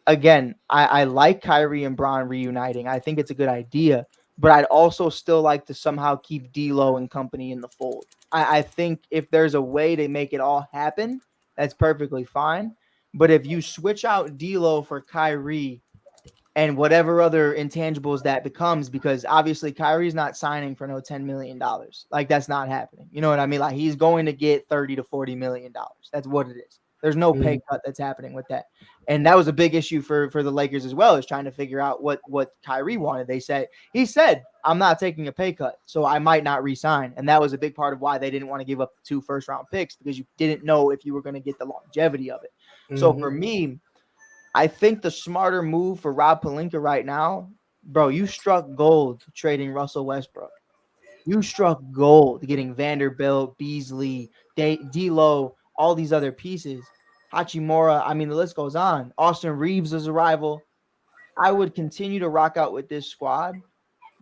again, I like Kyrie and Bron reuniting. I think it's a good idea, but I'd also still like to somehow keep D'Lo and company in the fold. I think if there's a way to make it all happen, that's perfectly fine. But if you switch out D'Lo for Kyrie and whatever other intangibles that becomes, because obviously Kyrie's not signing for no $10 million. Like, that's not happening. You know what I mean? Like, he's going to get $30 to $40 million. That's what it is. There's no pay cut that's happening with that. And that was a big issue for the Lakers as well, is trying to figure out what Kyrie wanted. He said, I'm not taking a pay cut, so I might not re-sign. And that was a big part of why they didn't want to give up 2 first-round picks, because you didn't know if you were going to get the longevity of it. So for me, I think the smarter move for Rob Pelinka right now, bro, you struck gold trading Russell Westbrook. You struck gold getting Vanderbilt, Beasley, D'Lo, all these other pieces. Hachimura, I mean, the list goes on. Austin Reeves' arrival. I would continue to rock out with this squad,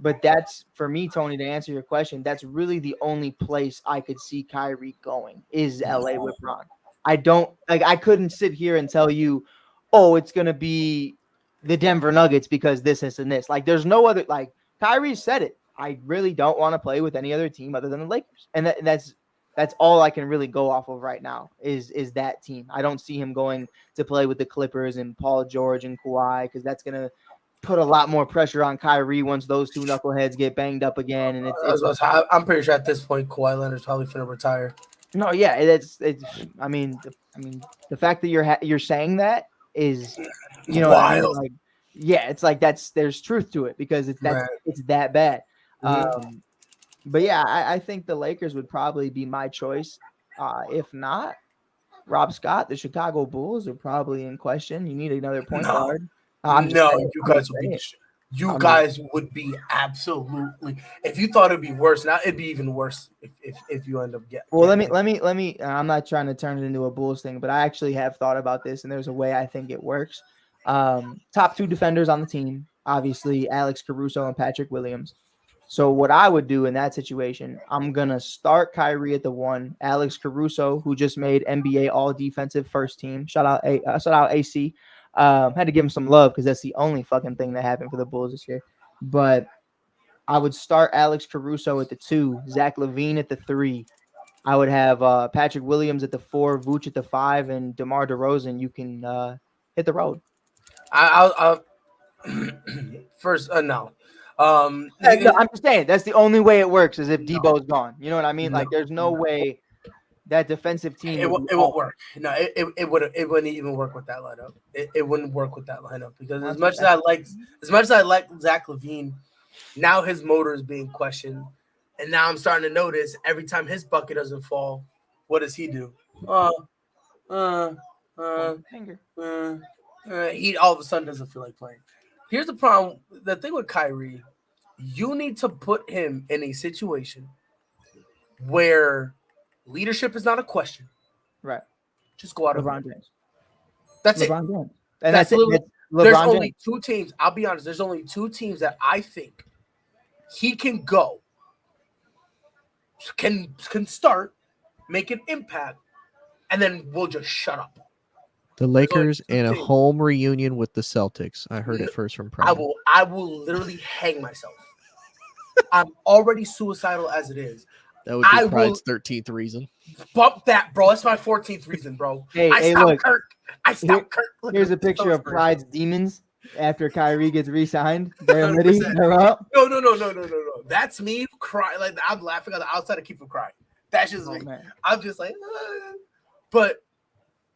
but that's, for me, Tony, to answer your question, that's really the only place I could see Kyrie going is LA with Bron. I don't like. I couldn't sit here and tell you, oh, it's gonna be the Denver Nuggets because this, and this. Like, there's no other. Like, Kyrie said it. I really don't want to play with any other team other than the Lakers, and that's all I can really go off of right now is that team. I don't see him going to play with the Clippers and Paul George and Kawhi because that's gonna put a lot more pressure on Kyrie once those two knuckleheads get banged up again. And I'm pretty sure at this point Kawhi Leonard's probably finna retire. no, yeah, it's. I mean, the fact that you're saying that is, you know what I mean? Wild. Like, yeah, it's like there's truth to it because it's that bad. Mhm. But yeah, I think the Lakers would probably be my choice. If not, Rob Scott, the Chicago Bulls are probably in question. You need another point guard. You guys would be absolutely. If you thought it'd be worse, now it'd be even worse if you end up getting. Well, let me. I'm not trying to turn it into a Bulls thing, but I actually have thought about this, and there's a way I think it works. Top two defenders on the team, obviously Alex Caruso and Patrick Williams. So what I would do in that situation, I'm gonna start Kyrie at the 1, Alex Caruso, who just made NBA All Defensive First Team. Shout out AC. Had to give him some love because that's the only fucking thing that happened for the Bulls this year. But I would start Alex Caruso at the 2, Zach LaVine at the 3. I would have Patrick Williams at the 4, Vooch at the 5, and DeMar DeRozan. You can hit the road. I'll first no. No, I'm just saying that's the only way it works is if Debo's gone. You know what I mean? Like, there's no way that defensive team. It won't work. No, it wouldn't even work with that lineup. It wouldn't work with that lineup because as much as I like Zach LaVine, now his motor is being questioned, and now I'm starting to notice every time his bucket doesn't fall, what does he do? He all of a sudden doesn't feel like playing. Here's the problem. The thing with Kyrie, you need to put him in a situation where leadership is not a question. Right. Just go out of LeBron James. That's LeBron it. James. And that's it. There's LeBron only James. 2 teams. I'll be honest. There's only 2 teams that I think he can go, can start, make an impact, and then we'll just shut up. The Lakers and a home reunion with the Celtics. I heard it first from Pride. I will literally hang myself. I'm already suicidal as it is. That would be Pride's 13th reason. Bump that, bro. That's my 14th reason, bro. I stopped Kirk. Here's a picture of Pride's demons after Kyrie gets re-signed. They're up. No. That's me crying. Like, I'm laughing on the outside to keep him crying. That's just me. Man. I'm just like, but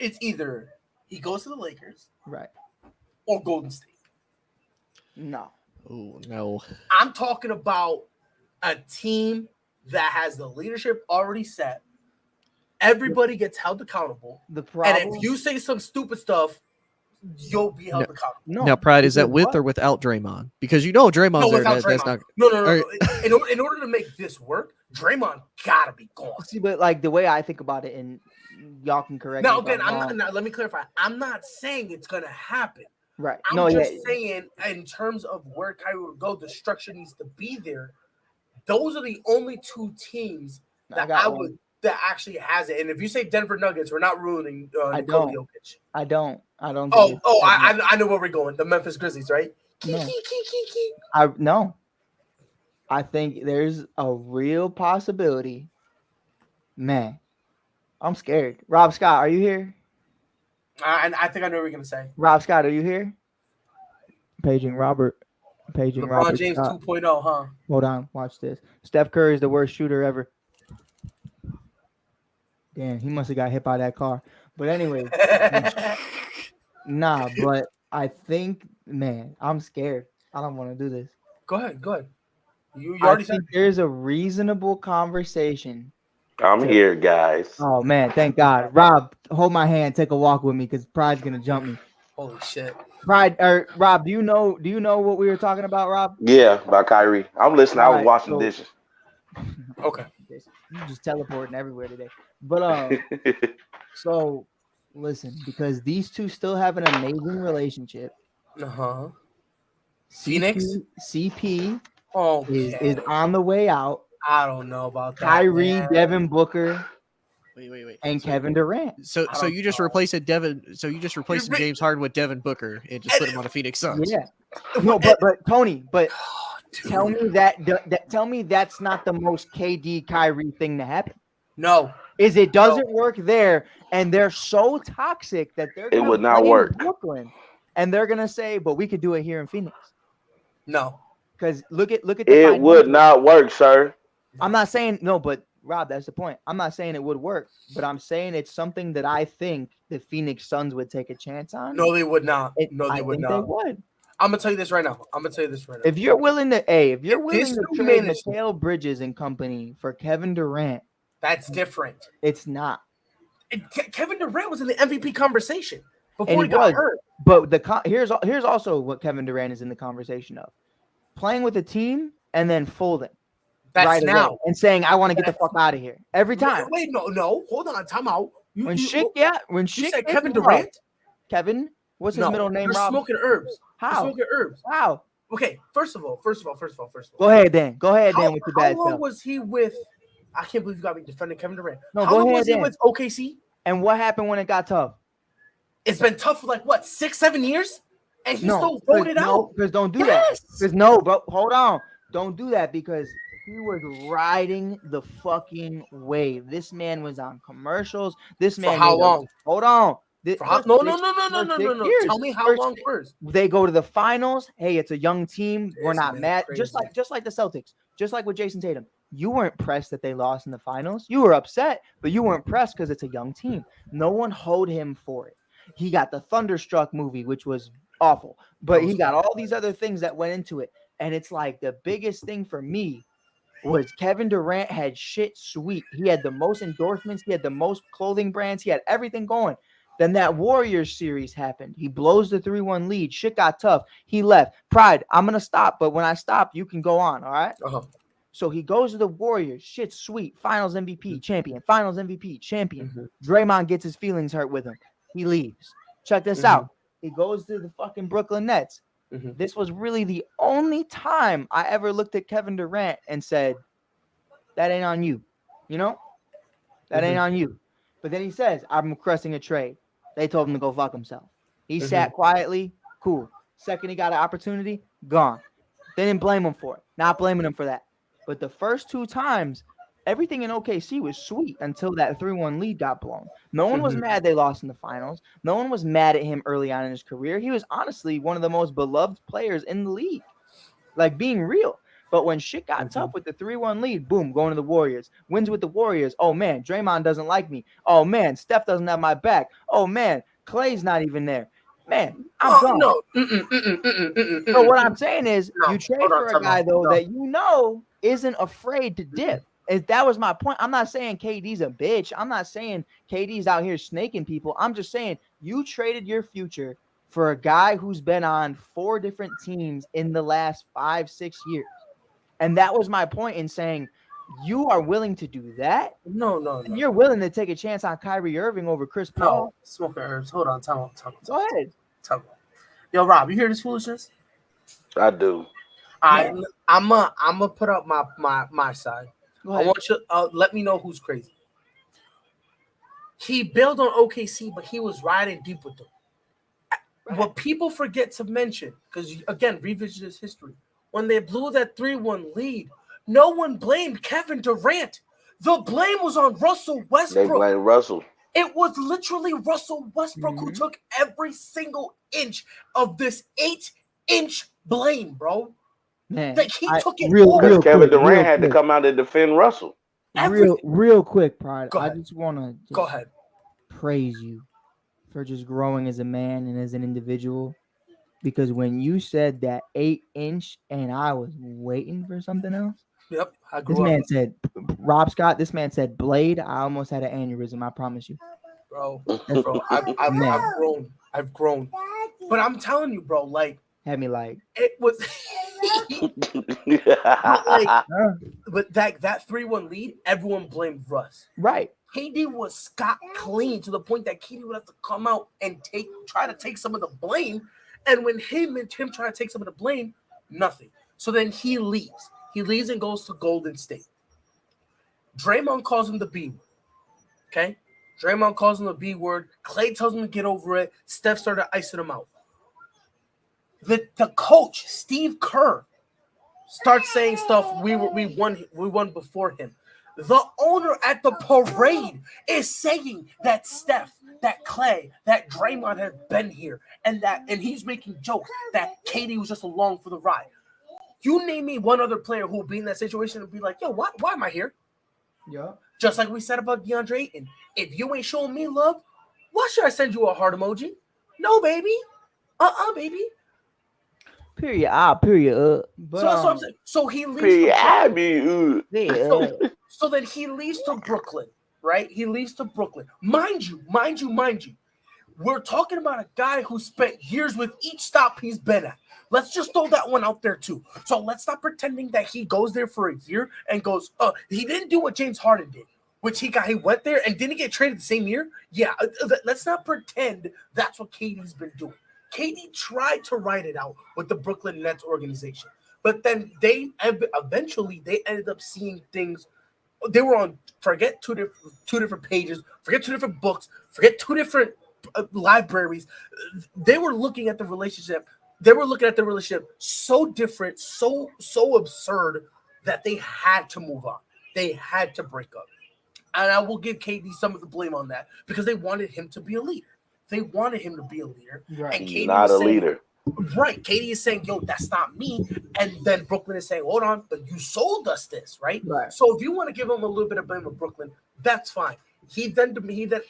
it's either he goes to the Lakers, right, or Golden State. No. Oh no. I'm talking about a team that has the leadership already set. Everybody gets held accountable. The problem, and if you say some stupid stuff, you'll be held accountable. No. Now, Pride, is that with or without Draymond? Because you know Draymond's there. That's not. No. In order to make this work, Draymond gotta be gone. See, but like the way I think about it, and y'all can correct me. Now, again, let me clarify. I'm not saying it's gonna happen. Right. I'm just saying, in terms of where Kyrie would go, the structure needs to be there. Those are the only 2 teams that that actually has it. And if you say Denver Nuggets, we're not ruining Nikola Jokic. I don't. I know where we're going. The Memphis Grizzlies, right? No. I think there's a real possibility. Man, I'm scared. Rob Scott, are you here? And I think I know what you're gonna say. Rob Scott, are you here? Paging Robert. LeBron James Scott. 2.0, huh? Hold on, watch this. Steph Curry is the worst shooter ever. Damn, he must have got hit by that car. But anyway, but I think, man, I'm scared. I don't want to do this. Go ahead. You already said there's a reasonable conversation. I'm here, guys. Oh man, thank God. Rob, hold my hand, take a walk with me because Pride's gonna jump me. Holy shit. Rob, do you know what we were talking about, Rob? Yeah, about Kyrie. I'm listening. I was washing dishes. Okay. You just teleporting everywhere today. But so listen, because these two still have an amazing relationship. Uh-huh. Phoenix? CP is on the way out. I don't know about that. Kyrie, Devin Booker, Wait. and So, Kevin Durant. so I so don't you just know. replaced Devin. So you just replaced You're James Harden with Devin Booker and just put him on the Phoenix Suns. Yeah. No, but Tony, but Dude, tell me tell me that's not the most KD Kyrie thing to happen. no. Is it doesn't work there, and they're so toxic that they're It gonna would not blame work. Brooklyn, and they're gonna say, "But we could do it here in Phoenix." No. Because look at the It would financials. not work, sir. I'm not saying no, but Rob, that's the point. I'm not saying it would work, but I'm saying it's something that I think the Phoenix Suns would take a chance on. No, they would not. No, I they would think they not. would. I'm gonna tell you this right now. If you're willing to, if you're If willing this to new trade management- Mikal Bridges and company for Kevin Durant, That's different. it's not. Kevin Durant was in the MVP conversation And before he got hurt. But here's also what Kevin Durant is in the conversation of: playing with a team and then folding That's right now. away and saying, "I want to get the fuck out of here" every time. Wait, no, hold on, time out. When you shit said gets Kevin rough- Durant? Kevin, what's his No, middle name? You're Rob? smoking herbs. You're How? smoking herbs. How? Okay, first of all. Go ahead, Dan. Go ahead, How, Dan, with your how bad long stuff. was he with? I can't believe you got me defending Kevin Durant. No, how go long ahead, was he Dan. with OKC? And what happened when it got tough? It's been tough for like what 6-7 years, and he still voted out. Because don't do Yes. that. Because no, bro, hold on. Don't do that because he was riding the fucking wave. This man was on commercials. This man. For how long? Hold on. For how, no. Tell me how long first. They go to the finals. Hey, it's a young team. We're This not man's mad. crazy. Just like the Celtics. Just like with Jason Tatum. You weren't pressed that they lost in the finals. You were upset, but you weren't pressed because it's a young team. No one hoed him for it. He got the Thunderstruck movie, which was awful, but he got all these other things that went into it. And it's like the biggest thing for me was Kevin Durant had shit sweet. He had the most endorsements. He had the most clothing brands. He had everything going. Then that Warriors series happened. He blows the 3-1 lead. Shit got tough. He left. Pride, I'm going to stop. But when I stop, you can go on. All right? Uh-huh. So he goes to the Warriors. Shit's sweet. Finals MVP champion. Finals MVP champion. Draymond gets his feelings hurt with him. He leaves. Check this out. He goes to the fucking Brooklyn Nets. This was really the only time I ever looked at Kevin Durant and said, that ain't on you. You know? That ain't on you. But then he says, I'm requesting a trade. They told him to go fuck himself. He sat quietly. Cool. Second he got an opportunity, gone. They didn't blame him for it. Not blaming him for that. But the first two times, everything in OKC was sweet until that 3-1 lead got blown. No one was mad they lost in the finals. No one was mad at him early on in his career. He was honestly one of the most beloved players in the league. Like, being real. But when shit got tough with the 3-1 lead, boom, going to the Warriors. Wins with the Warriors. Oh, man, Draymond doesn't like me. Oh, man, Steph doesn't have my back. Oh, man, Clay's not even there. Man, I'm gone. No. So what I'm saying is, No, you trade hold on, for a time guy, out. though, No. that you know isn't afraid to dip. That was my point. I'm not saying KD's a bitch. I'm not saying KD's out here snaking people. I'm just saying you traded your future for a guy who's been on 4 different teams in the last 5-6 years. And that was my point in saying you are willing to do that. No. And you're willing to take a chance on Kyrie Irving over Chris Paul. No. Smoking herbs. Hold on. Time out. Go ahead. Yo, Rob, you hear this foolishness? I do. I'm gonna put up my side. Go I ahead. want you. Let me know who's crazy. He bailed on OKC, but he was riding deep with them. What people forget to mention, because again, revisit this history. When they blew that 3-1 lead, no one blamed Kevin Durant. The blame was on Russell They Westbrook. blame Russell. It was literally Russell Westbrook who took every single inch of this 8-inch blame, bro. Man, Like, he took it real all. Because Kevin quick, Durant real had to quick. come out and defend Russell. Real quick, Pride. Go I ahead. just want to Go ahead. praise you for just growing as a man and as an individual. Because when you said that 8-inch and I was waiting for something else, Yep, I this grew man up, said, Rob Scott, this man said blade. I almost had an aneurysm. I promise you. bro. I've grown. But I'm telling you, bro, like, Had me like, it was but that 3-1 lead, everyone blamed Russ. right. KD was scot clean to the point that KD would have to come out and try to take some of the blame. And when him try to take some of the blame, nothing. So then he leaves. He leaves and goes to Golden State. Draymond calls him the B word. Okay? Draymond calls him the B word. Clay tells him to get over it. Steph started icing him out. The coach, Steve Kerr, starts saying stuff we won before him. The owner at the parade is saying that Steph, that Clay, that Draymond have been here, and he's making jokes that KD was just along for the ride. You name me one other player who will be in that situation and be like, yo, why am I here? Yeah. Just like we said about DeAndre Ayton. If you ain't showing me love, why should I send you a heart emoji? No, baby. Baby. Period. Period. But So I'm saying, so he leaves Period. I to mean, yeah. so then he leaves to Brooklyn, right? He leaves to Brooklyn. Mind you. We're talking about a guy who spent years with each stop he's been at. Let's just throw that one out there too. So let's not pretending that he goes there for a year and goes, he didn't do what James Harden did, which he went there and didn't get traded the same year. Yeah, let's not pretend that's what KD's been doing. KD tried to write it out with the Brooklyn Nets organization, but then they eventually ended up seeing things. They were on two different pages, forget two different books, forget two different libraries. They were looking at the relationship. They were looking at the relationship so different, so absurd that they had to move on. They had to break up. And I will give KD some of the blame on that because they wanted him to be a leader. They wanted him to be a leader. Right. And KD not a saying, leader. Right. KD is saying, yo, that's not me. And then Brooklyn is saying, hold on, but you sold us this, right? Right. So if you want to give him a little bit of blame with Brooklyn, that's fine. He then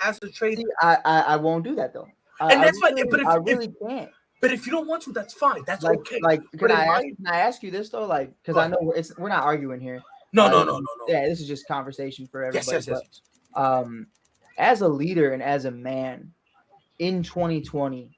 asked to trade. See, I won't do that though. And that's fine. But I really can't. But if you don't want to, that's fine. That's Like, okay. can I ask you this though? Like, because I know we're not arguing here. No. Yeah, this is just conversation for everybody. Yes. But, as a leader and as a man in 2020,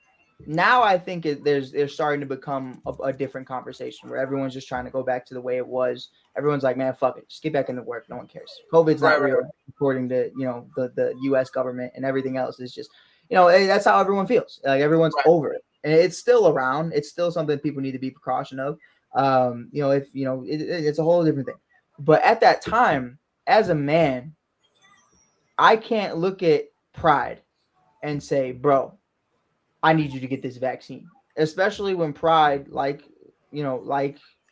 now I think there's starting to become a different conversation where everyone's just trying to go back to the way it was. Everyone's like, man, fuck it, just get back into work. No one cares. COVID's not real, according to the U.S. government, and everything else is just that's how everyone feels. Like everyone's over it. And it's still around. It's still something people need to be precaution of. It's a whole different thing. But at that time, as a man, I can't look at Pride and say, bro, I need you to get this vaccine. Especially when Pride, like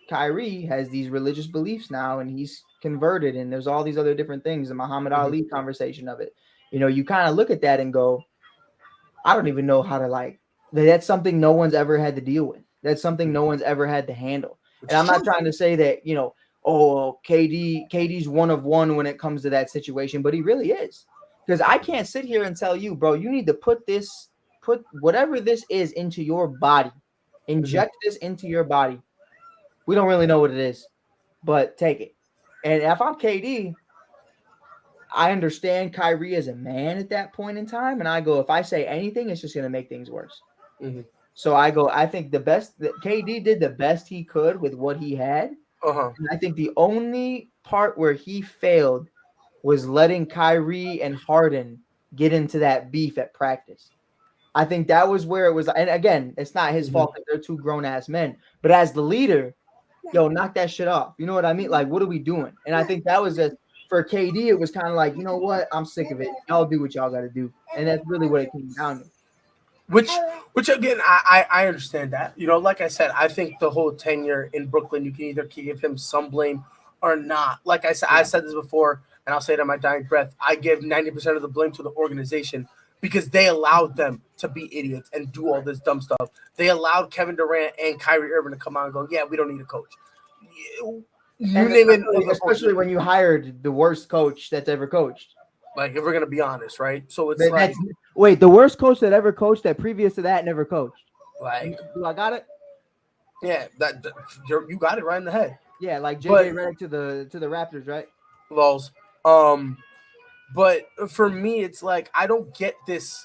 Kyrie, has these religious beliefs now and he's converted and there's all these other different things, the Muhammad Ali conversation of it. You kind of look at that and go, I don't even know how to that's something no one's ever had to deal with. That's something no one's ever had to handle. And I'm not trying to say that, KD's one of one when it comes to that situation, but he really is. Because I can't sit here and tell you, bro, you need to put whatever this is into your body, inject this into your body. We don't really know what it is, but take it. And if I'm KD, I understand Kyrie as a man at that point in time. And I go, if I say anything, it's just going to make things worse. Mm-hmm. So I go, I think KD did the best he could with what he had. And I think the only part where he failed was letting Kyrie and Harden get into that beef at practice. I think that was where it was. And again, it's not his fault that they're two grown ass men, but as the leader, knock that shit off. You know what I mean? Like, what are we doing? And I think that was just for KD. It was kind of like, you know what? I'm sick of it. Y'all do what y'all got to do. And that's really what it came down to. Which again, I understand that. Like I said, I think the whole tenure in Brooklyn, you can either give him some blame or not. Like I said, I said this before, and I'll say it on my dying breath. I give 90% of the blame to the organization because they allowed them to be idiots and do all this dumb stuff. They allowed Kevin Durant and Kyrie Irving to come out and go, yeah, we don't need a coach. Especially when you hired the worst coach that's ever coached. Like, if we're going to be honest, right? So it's wait, the worst coach that ever coached that previous to that never coached. Like, do I got it? Yeah, you got it right in the head. Yeah, like JJ Redick to the Raptors, right? Lols. But for me, it's like I don't get this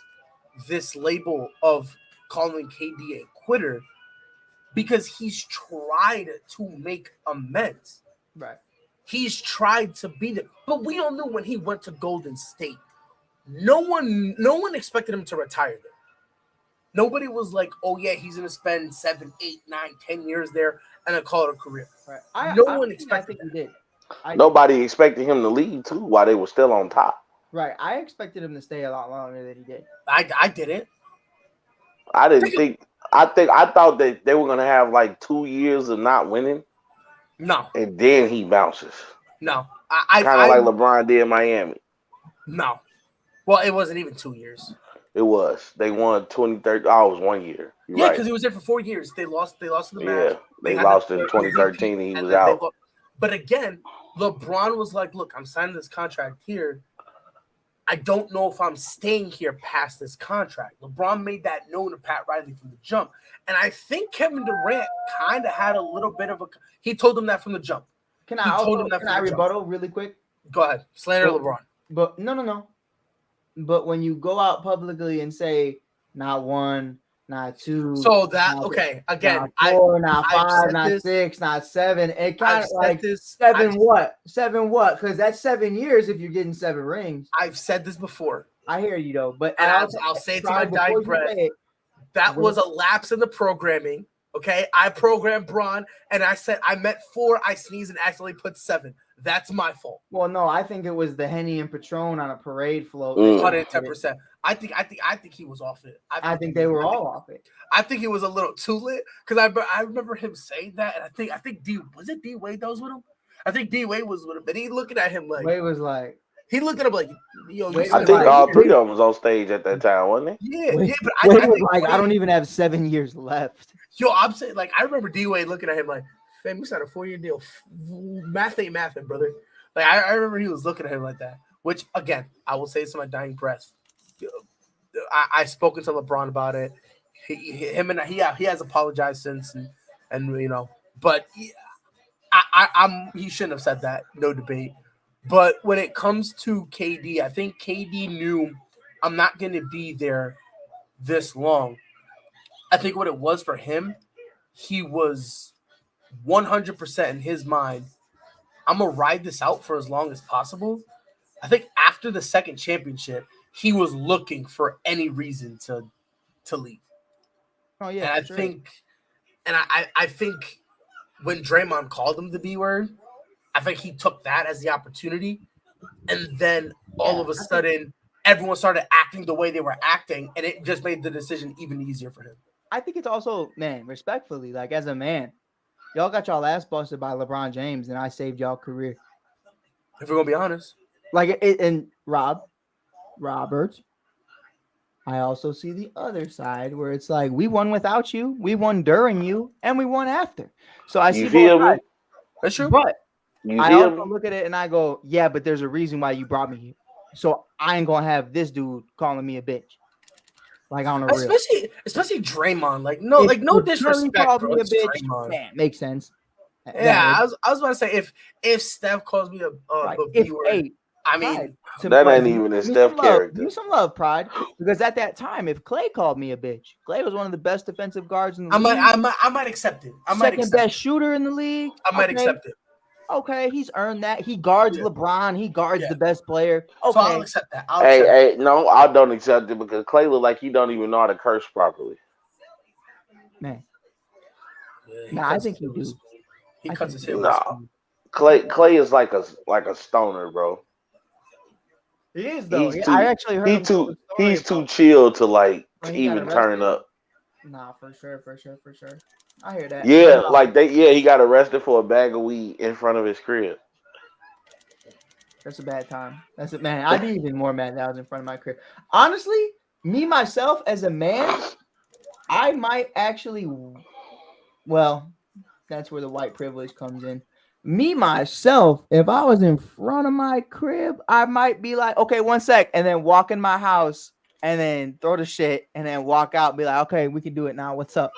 label of calling KD a quitter because he's tried to make amends. Right. He's tried to be there. But we all knew when he went to Golden State, no one expected him to retire there. Nobody was like, oh yeah, he's gonna spend 7, 8, 9, 10 years there and then call it a career. Right. No one expected he did. Nobody expected him to leave too while they were still on top. Right. I expected him to stay a lot longer than he did. I didn't. I didn't think. I thought that they were gonna have like 2 years of not winning, No, and then he bounces, no. kind of like LeBron did in Miami. No. Well, it wasn't even 2 years. It was. They won 2013. Oh, it was 1 year. You're Yeah, right. because he was there for 4 years. They lost to the Yeah, Mavs. they had lost the in MVP, 2013, and he was then they out. But again, LeBron was like, "Look, I'm signing this contract here. I don't know if I'm staying here past this contract." LeBron made that known to Pat Riley from the jump, and I think Kevin Durant kind of had a little bit of a. He told him that from the jump. Can He I told also him that can from I the jump. rebuttal really quick? Go ahead, slander But- LeBron. But no. But when you go out publicly and say not one, not two, So that not okay again, not four, not I've five, said not this- 6, not 7, it kind I've of said like this. seven I've- what? 7 what? Because that's 7 years if you're getting 7 rings. I've said this before, I hear you though, but and I I'll say it to my Brian, before dying you breath. say it, That was a lapse in the programming. Okay, I programmed Braun, and I said I meant 4. I sneezed and accidentally put 7. That's my fault. well, no, I think it was the Henny and Patron on a parade float. 110%. I think he was off it. I think they were all off it. I think he was a little too lit because I remember him saying that, and I think D Wade that was with him. I think D Wade was with him, and he looking at him like Wade was like, he looked at him like, yo, you Wade said I was think like- all 3 of them was on stage at that time, wasn't they? yeah, Wade- yeah, but Wade I was think like, I Wade- don't even have 7 years left. Yo, I'm saying, like, I remember D Wade looking at him like, fam, you signed a 4-year deal. Math ain't mathing, brother. Like, I remember he was looking at him like that. Which, again, I will say this in my dying breath. I spoken to LeBron about it. He has apologized since, and you know, but he shouldn't have said that. No debate. But when it comes to KD, I think KD knew I'm not going to be there this long. I think what it was for him, he was 100% in his mind, I'm going to ride this out for as long as possible. I think after the second championship, he was looking for any reason to leave. Oh And yeah, I for sure. think when Draymond called him the B word, I think he took that as the opportunity. And then all of a sudden, everyone started acting the way they were acting, and it just made the decision even easier for him. I think it's also, man, respectfully, like as a man, y'all got y'all ass busted by LeBron James, and I saved y'all career. If we're gonna be honest, Like and Robert, I also see the other side where it's like we won without you, we won during you, and we won after. So I see You both feel me? sides. that's true. But You I feel also me? look at it and I go, yeah, but there's a reason why you brought me here. So I ain't gonna have this dude calling me a bitch. Like on a real. Especially Draymond. Like no If Curry disrespect, called bro. me a It's bitch, Draymond. man, makes sense. Yeah, I was about to say if Steph calls me a B word, hey, I mean, Pride, That Pride, ain't even in give me Steph some love, character. give me some love, Pride, because at that time, if Clay called me a bitch, Clay was one of the best defensive guards in the league. I might accept it. I might Second accept best shooter in the league. it. I might Okay, accept it. Okay, he's earned that. He guards Yeah. LeBron. He guards Yeah. the best player. So I'll Okay, accept that. I'll accept it. Hey, no, I don't accept it because Clay look like he don't even know how to curse properly. man. Yeah, he Nah, I cuts think his he heels. do. He I cuts think his he heels. Nah. Clay is like a stoner, bro. He is though. He's I too- actually heard He him tell too a story he's too about chill to like when he got even turn arrested. up. Nah, for sure. I hear that. Yeah, like he got arrested for a bag of weed in front of his crib. That's a bad time. That's it, man. I'd be even more mad that I was in front of my crib. Honestly, me myself as a man, I might actually. Well, that's where the white privilege comes in. Me myself, if I was in front of my crib, I might be like, okay, 1 sec, and then walk in my house and then throw the shit and then walk out and be like, okay, we can do it now. What's up?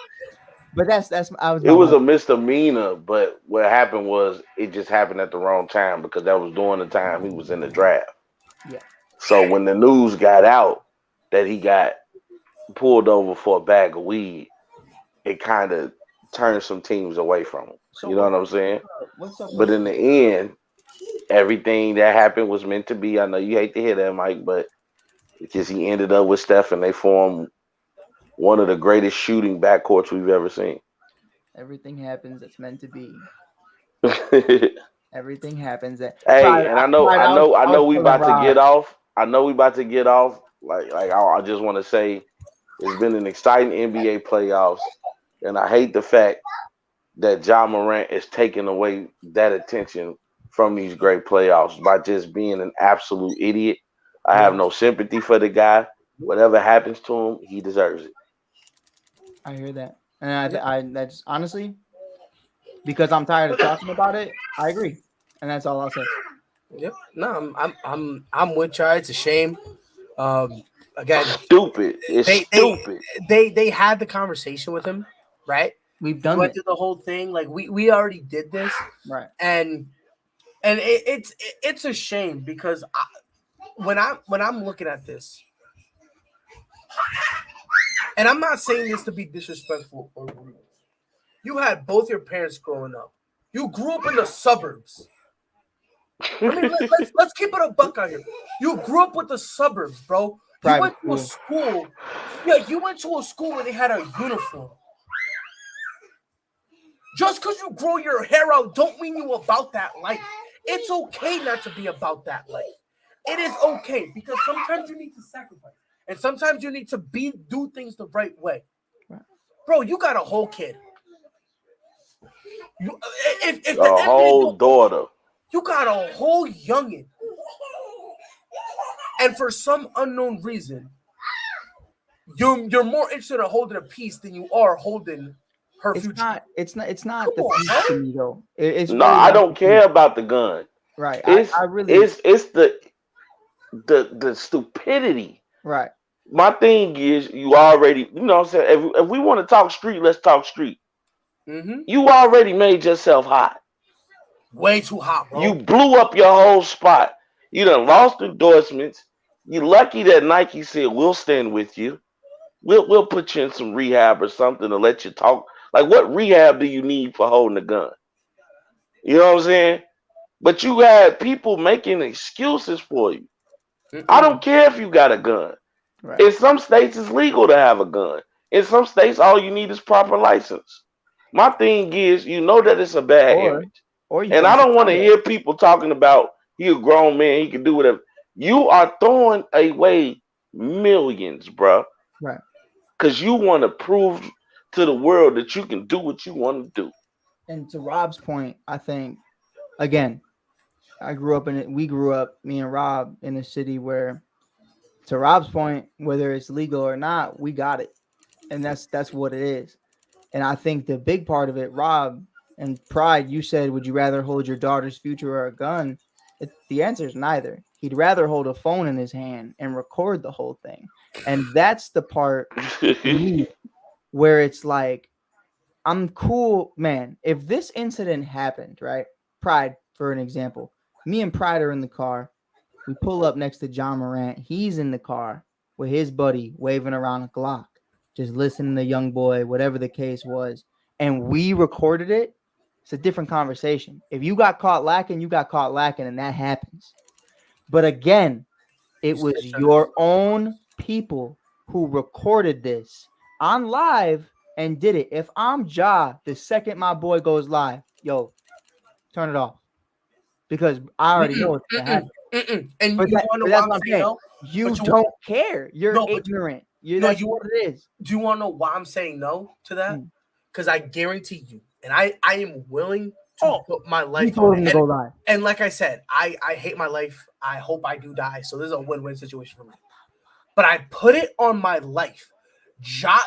But that's I was. It was a misdemeanor, but what happened was it just happened at the wrong time because that was during the time he was in the draft. Yeah. So when the news got out that he got pulled over for a bag of weed, it kind of turned some teams away from him. So You know what I'm saying? What's up? But in the end, everything that happened was meant to be. I know you hate to hear that, Mike, but because he ended up with Steph and they formed one of the greatest shooting backcourts we've ever seen. Everything happens that's meant to be. Hey, Everything happens. and I know we about to get off, I know we about to get off. I just want to say it's been an exciting NBA playoffs, and I hate the fact that Ja Morant is taking away that attention from these great playoffs by just being an absolute idiot. I have no sympathy for the guy. Whatever happens to him, he deserves it. I hear that, and I that's honestly because I'm tired of talking about it. I agree, and that's all I'll say. Yep. No, I'm with you. It's a shame. Again, Stupid. It's they stupid. they had the conversation with him, right? We've We done went it, through the whole thing. Like we already did this, right? and it's a shame because when I'm looking at this, and I'm not saying this to be disrespectful or rude. You had both your parents growing up. You grew up in the suburbs. I mean, let's keep it a buck out here. You grew up with the suburbs, bro. You Private went to a school. Yeah, you went to a school where they had a uniform. Just because you grow your hair out don't mean you about that life. It's okay not to be about that life. It is okay because sometimes you need to sacrifice. And sometimes you need to do things the right way. Bro, you got a whole kid. If the A NBA whole daughter. you got a whole youngin. And for some unknown reason, you're more interested in holding a piece than you are holding her future. It's not Come the on, piece bro. to me though. It's No, really I not don't the care piece. about the gun. Right. It's I really it's the stupidity. right. My thing is you already, you know what I'm saying? If we want to talk street, let's talk street. Mm-hmm. You already made yourself hot. Way too hot, bro. You blew up your whole spot. You done lost endorsements. You lucky that Nike said we'll stand with you. We'll put you in some rehab or something to let you talk. Like what rehab do you need for holding a gun? You know what I'm saying? But you had people making excuses for you. I don't care if you got a gun. Right. In some states, it's legal to have a gun. In some states, all you need is proper license. My thing is, you know that it's a bad image. Or you And can I just don't want to do hear people talking about he a grown man, he can do whatever. You are throwing away millions, bro, right. because you want to prove to the world that you can do what you want to do. And to Rob's point, I think again, I grew up in it. We grew up, me and Rob, in a city where, to Rob's point, whether it's legal or not, we got it, and that's what it is. And I think the big part of it, Rob and Pride, you said, would you rather hold your daughter's future or a gun? The answer is neither. He'd rather hold a phone in his hand and record the whole thing, and that's the part to me where it's like, I'm cool, man. If this incident happened, right? Pride, for an example, me and Pride are in the car. We pull up next to John Morant. He's in the car with his buddy waving around a Glock, just listening to Young Boy, whatever the case was. And we recorded it. It's a different conversation. If you got caught lacking, you got caught lacking, and that happens. But again, it was your own people who recorded this on live and did it. If I'm Ja, the second my boy goes live, yo, turn it off. Because I already know what's going to happen. And But you want to know that's why what I'm I'm saying saying. no? You don't care. You're No, but ignorant. no, That's you- what it is. Do you want to know why I'm saying no to that? Mm. Because I guarantee you, and I am willing to put my You life told on him it. to go live. And like I said, I hate my life. I hope I do die. So this is a win-win situation for me. But I put it on my life.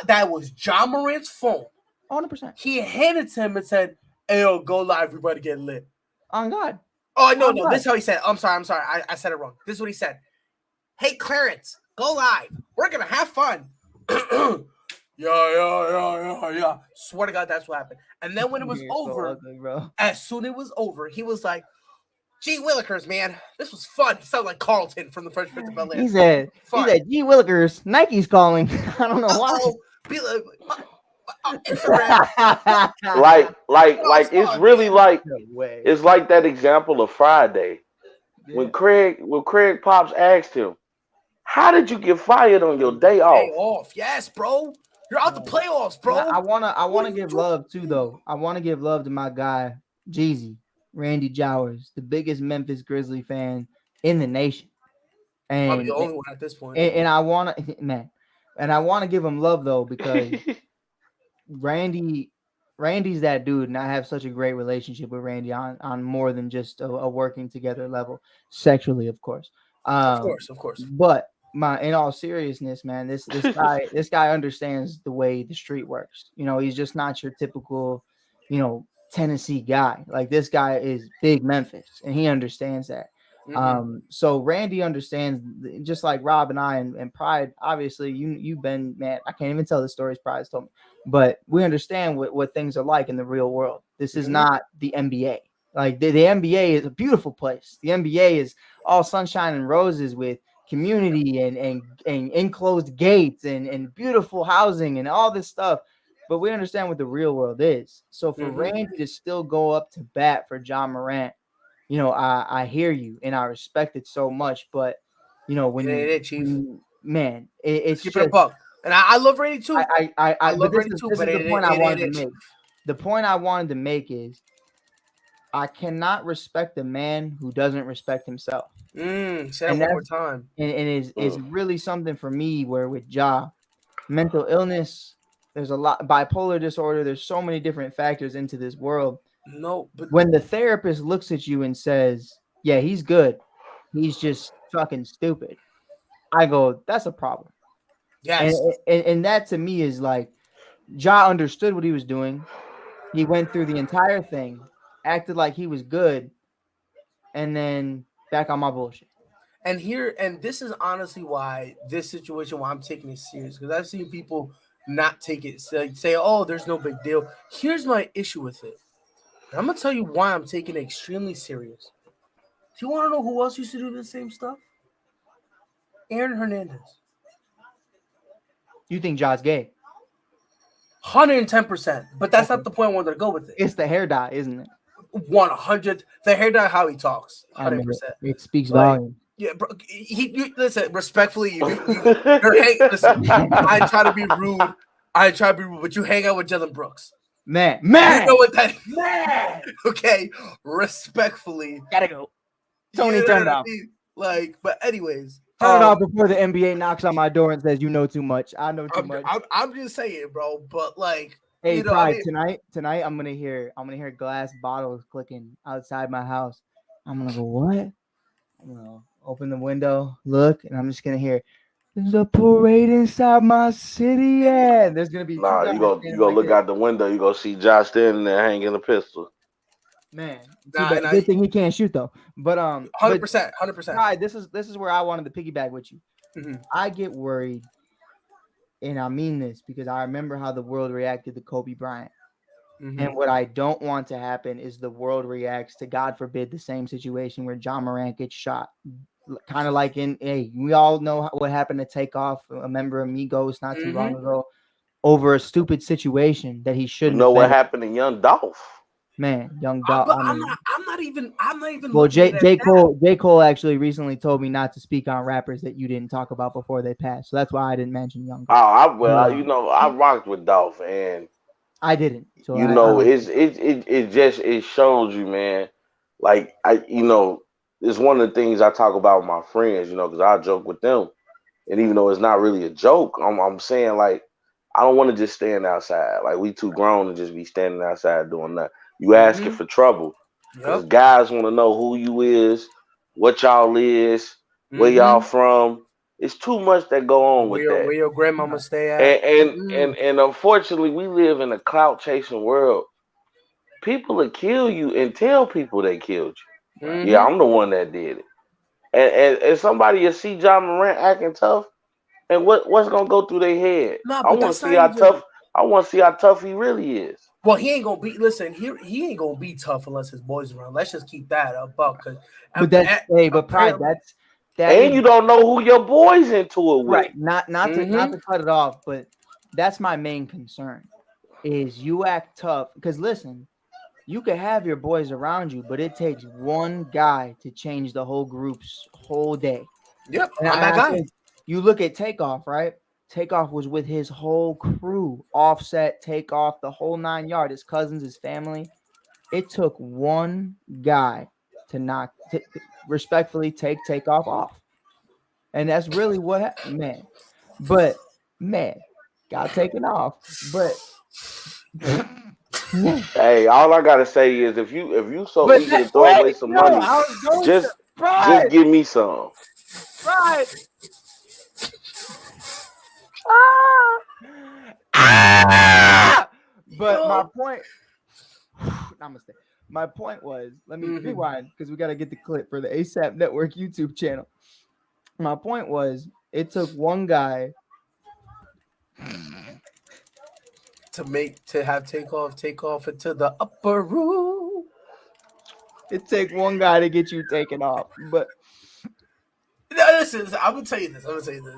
That was John Morant's phone. 100%. He handed to him and said, "Hey, yo, go live. Everybody get lit." On God. Oh, no. God. This is how he said it. I'm sorry. I said it wrong. This is what he said. "Hey, Clarence, go live. We're going to have fun." Yeah. Swear to God, that's what happened. And then when it was You're so over, ugly, bro. as soon as it was over, he was like, "Gee Willikers, man, this was fun." He sounded like Carlton from the Fresh Prince of Bel-Air. He said, gee Willikers, Nike's calling. I don't know why. Be like, Instagram. like it's really like No way. it's like that example of Friday when Craig Pops asked him, "How did you get fired on your day off?" Yes, bro. You're out the playoffs, bro. I wanna give love too, though. I want to give love to my guy, Jeezy, Randy Jowers, the biggest Memphis Grizzly fan in the nation. Probably and the only one at this point. and I want to man, and I want to give him love though because Randy. Randy's that dude, and I have such a great relationship with Randy on more than just a working together level, sexually, of course. Of course. But in all seriousness, man, this guy understands the way the street works. You know, he's just not your typical, Tennessee guy. Like this guy is big Memphis, and he understands that. So Randy understands, just like Rob and I and Pride. Obviously, you've been, man. I can't even tell the stories Pride's told me, but we understand what things are like in the real world. This is not the NBA. Like the NBA is a beautiful place. The NBA is all sunshine and roses with community and enclosed gates and beautiful housing and all this stuff. But we understand what the real world is. So for Randy to still go up to bat for John Morant, I hear you and I respect it so much. But Chief. Man, it's Keep just it a buck. And I love Randy too. I love but this Randy is too, this is but the point I wanted to Chief. make. The point I wanted to make is I cannot respect a man who doesn't respect himself. Say that one more time. And it's really something for me where with Ja, mental illness, there's a lot, bipolar disorder, there's so many different factors into this world. No, but when the therapist looks at you and says, yeah, he's good, he's just fucking stupid, I go, that's a problem. Yes. And that to me is like, Ja understood what he was doing. He went through the entire thing, acted like he was good, and then back on my bullshit. And this is honestly why this situation, why I'm taking it serious, because I've seen people not take it, say, oh, there's no big deal. Here's my issue with it. And I'm gonna tell you why I'm taking it extremely serious. Do you want to know who else used to do the same stuff? Aaron Hernandez. You think Ja's gay? 110%. But that's not the point I wanted to go with it. It's the hair dye, isn't it? 100. The hair dye, how he talks. 100%. It speaks volume. Yeah, bro. Listen, respectfully, listen, I try to be rude. But you hang out with Jalen Brooks. Man. You know what that is? Man. Okay, respectfully. Gotta go. Tony, turn it off. But anyways. Turn it off before the NBA knocks on my door and says, you know too much. I know too much. I'm just saying, bro. But hey, Pride, tonight I'm gonna hear glass bottles clicking outside my house. I'm gonna go, what? I'm gonna open the window, look, and I'm just gonna hear, there's a parade inside my city. Yeah, there's gonna be you go look out the window, you go see Josh standing there hanging a pistol. Man, good thing he can't shoot though. But 100%. Right, this is where I wanted to piggyback with you. I get worried, and I mean this because I remember how the world reacted to Kobe Bryant. And what I don't want to happen is the world reacts to, God forbid, the same situation where John Morant gets shot. Kind of like we all know what happened to Takeoff, a member of Migos, not too long ago, over a stupid situation that he shouldn't. You know what happened to Young Dolph? Man, Young Dolph. I'm not even. Well, J. Cole actually recently told me not to speak on rappers that you didn't talk about before they passed. So that's why I didn't mention Young Dolph. I rocked with Dolph, and I didn't. So it shows you, man. Like it's one of the things I talk about with my friends, because I joke with them, and even though it's not really a joke, I'm saying like I don't want to just stand outside. Like we too grown to just be standing outside doing nothing. You asking for trouble. Because guys want to know who you is, what y'all is, where y'all from. It's too much that go on with that. Where your grandmama stay at. And unfortunately, we live in a clout chasing world. People will kill you and tell people they killed you. Yeah, I'm the one that did it. And somebody will see John Morant acting tough, and what's gonna go through their head? I want to see how tough. I want to see how tough he really is. Well, he ain't gonna be. Listen, he ain't gonna be tough unless his boys around. Let's just keep that up, but Pride, you don't know who your boys into it with. Right. Not to cut it off, but that's my main concern. Is you act tough because listen, you could have your boys around you, but it takes one guy to change the whole group's whole day. Yep, I'm that guy. You look at Takeoff, right? Takeoff was with his whole crew, Offset, Takeoff, the whole 9 yards, his cousins, his family. It took one guy to respectfully take Takeoff off. And that's really what man. But man, got taken off. But Hey, all I gotta say is if you so but eager to throw away wait, some no, money, I was going to just pride, give me some. pride. Ah! Ah! But my point, namaste. My point was, let me rewind because we got to get the clip for the ASAP Network YouTube channel. My point was, it took one guy to have takeoff into the upper room. it take one guy to get you taken off. But No, I'm gonna tell you this.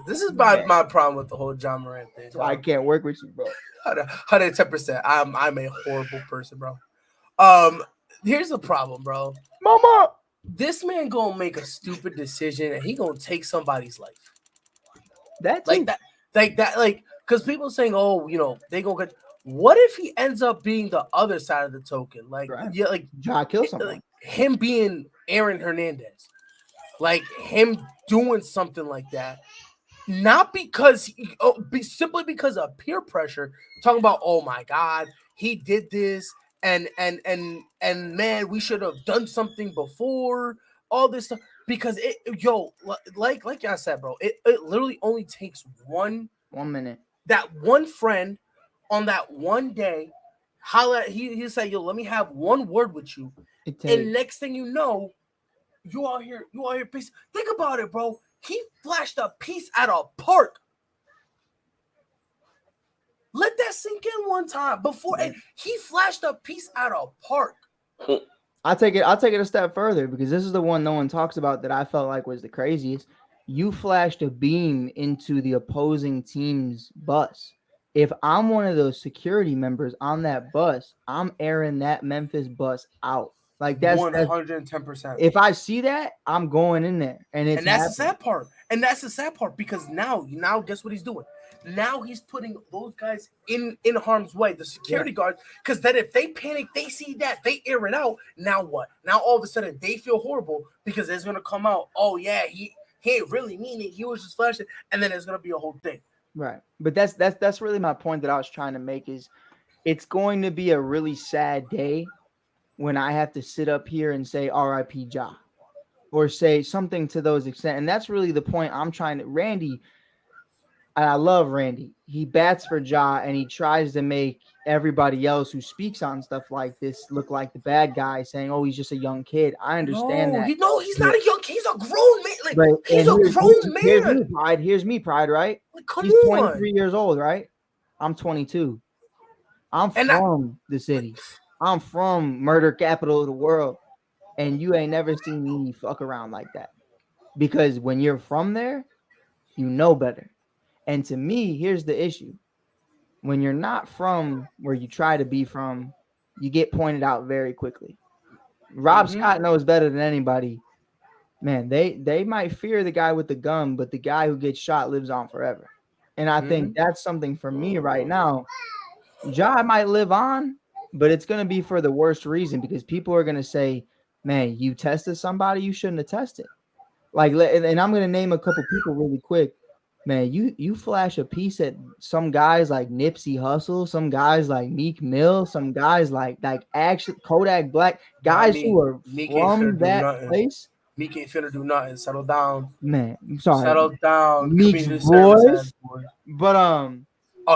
This is my problem with the whole John Morant thing. so I can't work with you, bro. 110%. I'm a horrible person, bro. Here's the problem, bro. Mama. This man gonna make a stupid decision and he gonna take somebody's life. That's Like that, because people saying, oh, they gonna get. What if he ends up being the other side of the token? Like, right. yeah, like Ja kill someone. like him being Aaron Hernandez, like him doing something like that. Not because simply because of peer pressure, talking about, oh my God, he did this, and man, we should have done something before all this stuff. Because like I said, bro, it literally only takes 1 minute. That one friend on that one day, he said, yo, let me have one word with you, and next thing you know, you out here peace. Think about it, bro. He flashed a piece at a park. Let that sink in one time before he flashed a piece at a park. I'll take it a step further because this is the one no one talks about that I felt like was the craziest. You flashed a beam into the opposing team's bus. If I'm one of those security members on that bus, I'm airing that Memphis bus out. Like that's 110%. If I see that, I'm going in there, and that's the sad part. And that's the sad part because now guess what he's doing? Now he's putting those guys in harm's way, the security guards, because then if they panic, they see that, they air it out. Now what? Now all of a sudden they feel horrible because it's gonna come out. Oh yeah, he ain't really mean it. He was just flashing, and then it's gonna be a whole thing. Right. But that's really my point that I was trying to make is it's going to be a really sad day when I have to sit up here and say R.I.P. Ja or say something to those extent. And that's really the point I'm trying to. Randy, and I love Randy. He bats for Ja and he tries to make everybody else who speaks on stuff like this look like the bad guy, saying, oh, he's just a young kid. I understand that. He's not a young kid. He's a grown man. Like, he's a grown man. Here's me, Pride, right? Like, he's 23 years old, right? I'm 22. I'm from the city. I'm from murder capital of the world. And you ain't never seen me fuck around like that. Because when you're from there, you know better. And to me, here's the issue. When you're not from where you try to be from, you get pointed out very quickly. Rob Scott knows better than anybody. Man, they might fear the guy with the gun, but the guy who gets shot lives on forever. And I think that's something for me right now. Ja might live on, but it's going to be for the worst reason because people are going to say, man, you tested somebody you shouldn't have tested. Like, and I'm going to name a couple people really quick. Man, you flash a piece at some guys like Nipsey Hussle, some guys like Meek Mill, some guys like actually Kodak Black, guys who are from that place. Meek ain't finna do nothing. Settle down. Man, I'm sorry. Settle down. Meek's boys. But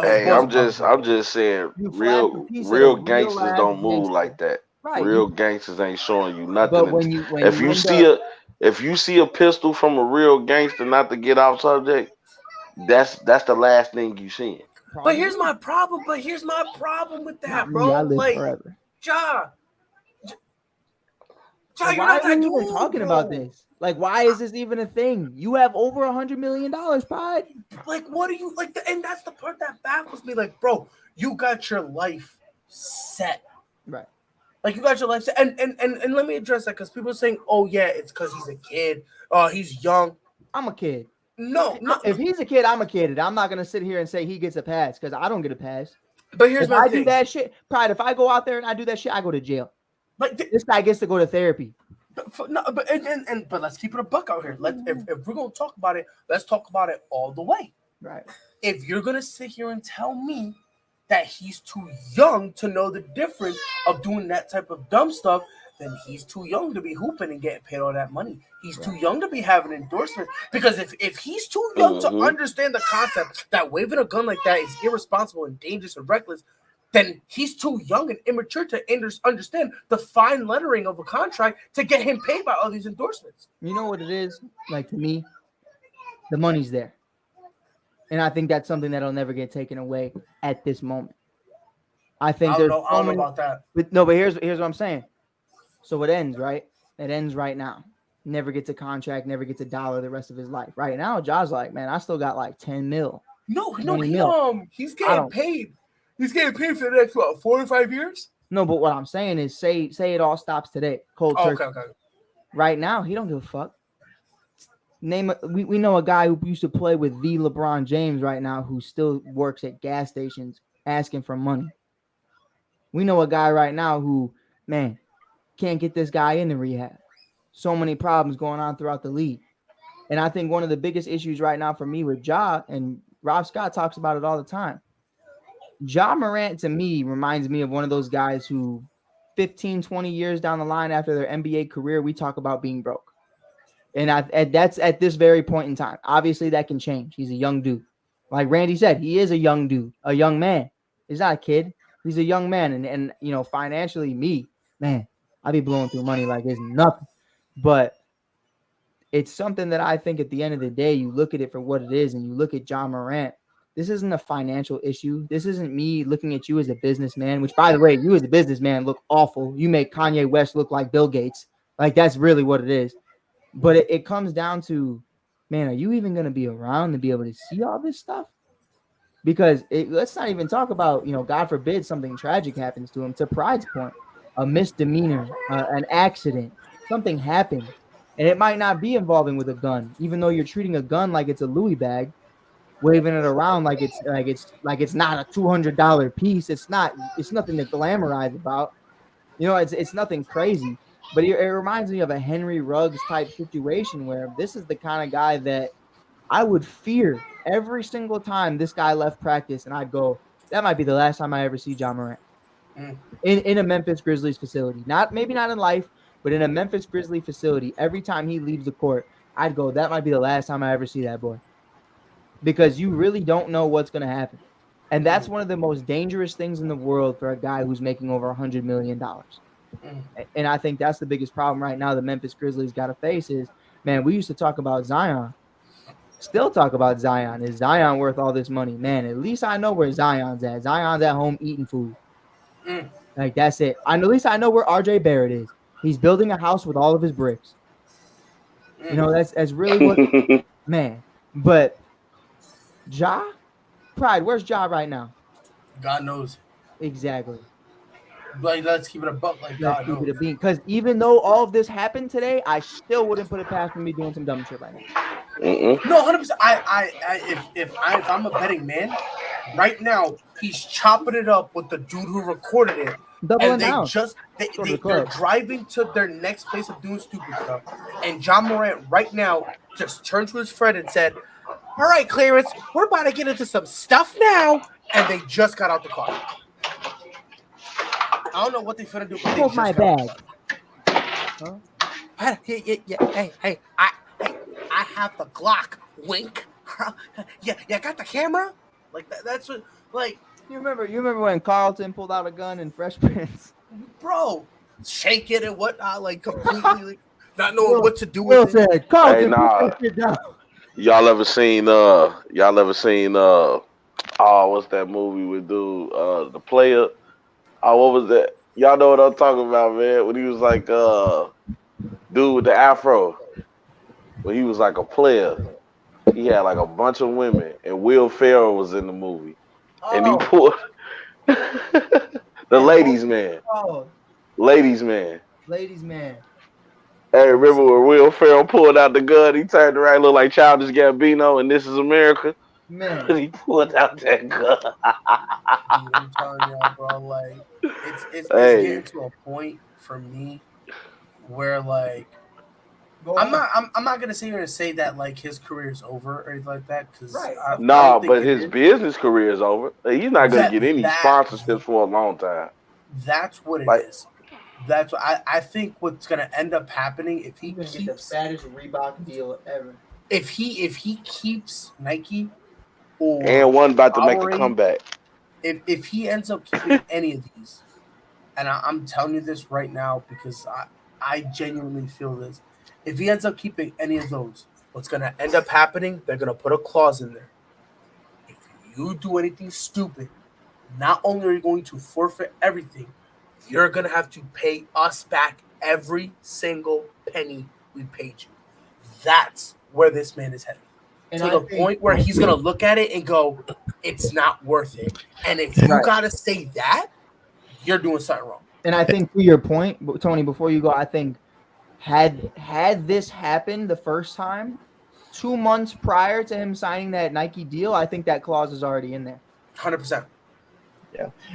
hey, I'm just saying, real gangsters don't move like that. Right. Real gangsters ain't showing you nothing. But if you see a pistol from a real gangster, not to get off subject, that's the last thing you seeing. But here's my problem. With that, bro. I live forever. Ja, you're not that dude, even talking about this. Like, why is this even a thing? You have over $100 million, Pride. Like, what are you like? And that's the part that baffles me. Like, bro, you got your life set, right? Like, you got your life set. And let me address that because people are saying, oh yeah, it's because he's a kid. He's young. I'm a kid. No. If he's a kid, I'm a kid. And I'm not gonna sit here and say he gets a pass because I don't get a pass. But here's my thing. I do that shit, Pride. If I go out there and I do that shit, I go to jail. Like this guy gets to go to therapy. But let's keep it a buck out here. If we're gonna talk about it, let's talk about it all the way. Right. If you're gonna sit here and tell me that he's too young to know the difference of doing that type of dumb stuff, then he's too young to be hooping and getting paid all that money. He's too young to be having endorsements. Because if he's too young to understand the concept that waving a gun like that is irresponsible and dangerous and reckless, then he's too young and immature to understand the fine lettering of a contract to get him paid by all these endorsements. You know what it is? Like, to me, the money's there. And I think that's something that'll never get taken away at this moment. I think I don't know about that. But here's what I'm saying. So it ends, right? It ends right now. Never gets a contract, never gets a dollar the rest of his life. Right now, Ja's like, man, I still got like 10 mil. He's getting paid. He's getting paid for the next 4 or 5 years. No, but what I'm saying is, say it all stops today. Cold turkey. Okay. Right now, he don't give a fuck. We know a guy who used to play with the LeBron James right now who still works at gas stations asking for money. We know a guy right now who, man, can't get this guy into rehab. So many problems going on throughout the league. And I think one of the biggest issues right now for me with Ja, and Rob Scott talks about it all the time, Ja Morant to me reminds me of one of those guys who 15, 20 years down the line after their NBA career, we talk about being broke. And that's at this very point in time. Obviously, that can change. He's a young dude. Like Randy said, he is a young dude, a young man. He's not a kid. He's a young man. And you know, financially, me, man, I be blowing through money like it's nothing. But it's something that I think at the end of the day, you look at it for what it is, and you look at Ja Morant. This isn't a financial issue. This isn't me looking at you as a businessman, which, by the way, you as a businessman look awful. You make Kanye West look like Bill Gates. Like, that's really what it is. But it comes down to, man, are you even going to be around to be able to see all this stuff? Because let's not even talk about, you know, God forbid something tragic happens to him. To Pride's point, a misdemeanor, an accident, something happened. And it might not be involving with a gun, even though you're treating a gun like it's a Louis bag, waving it around like it's not a $200 piece. It's nothing to glamorize about. You know, it's nothing crazy. But it reminds me of a Henry Ruggs type situation where this is the kind of guy that I would fear every single time this guy left practice, and I'd go, that might be the last time I ever see Ja Morant in a Memphis Grizzlies facility. Maybe not in life, but in a Memphis Grizzlies facility. Every time he leaves the court, I'd go, that might be the last time I ever see that boy, because you really don't know what's going to happen. And that's one of the most dangerous things in the world for a guy who's making over $100 million. And I think that's the biggest problem right now the Memphis Grizzlies got to face is, man, we used to talk about Zion. Still talk about Zion. Is Zion worth all this money? Man, at least I know where Zion's at. Zion's at home eating food. Like, that's it. At least I know where RJ Barrett is. He's building a house with all of his bricks. You know, that's really what, man. But Ja? Pride, where's Ja right now? God knows. Exactly. Like, let's keep it a buck. Like, God knows. Because even though all of this happened today, I still wouldn't put it past me doing some dumb shit right now. No, 100%. If I'm a betting man, right now he's chopping it up with the dude who recorded it. Doubling down. They're driving to their next place of doing stupid stuff. And Ja Morant right now just turned to his friend and said, "All right, Clarence, we're about to get into some stuff now." And they just got out the car. I don't know what they're finna do. Hold my bag. Huh? Hey, I have the Glock. Wink. Yeah, got the camera. Like that's what. Like you remember when Carlton pulled out a gun in Fresh Prince? Bro, shake it and whatnot, like completely like, not knowing what to do with it. Said, Carlton, put that shit down. Y'all ever seen what's that movie with dude, The Player? Oh, what was that? Y'all know what I'm talking about, man. When he was like dude with the afro. When he was like a player. He had like a bunch of women, and Will Ferrell was in the movie. And he pulled the ladies man. Ladies man. Hey, remember when Will Ferrell pulled out the gun? He turned around, looked like Childish Gambino, and This Is America. Man, he pulled out that gun. I'm telling y'all, bro, like it's getting to a point for me where like Go I'm on. not gonna sit here and say that like his career is over or anything like that because Right. I Nah, don't think but it his is. business career is over. He's not gonna That get any that sponsorships for a long time. that's what it Like, is. That's what I think what's gonna end up happening if he He's gonna get the keeps fattest Reebok deal ever. if he keeps Nike or and one about to make a Powerade, comeback. if he ends up keeping any of these, and I'm telling you this right now because I genuinely feel this. If he ends up keeping any of those, what's gonna end up happening? They're gonna put a clause in there. If you do anything stupid, not only are you going to forfeit everything, you're gonna have to pay us back every single penny we paid you. That's where this man is headed. And To I the think point where he's gonna look at it and go, "It's not worth it." And if you Right. gotta say that, you're doing something wrong. And I think to your point, Tony, before you go, I think had this happened the first time, 2 months prior to him signing that Nike deal, I think that clause is already in there. 100%.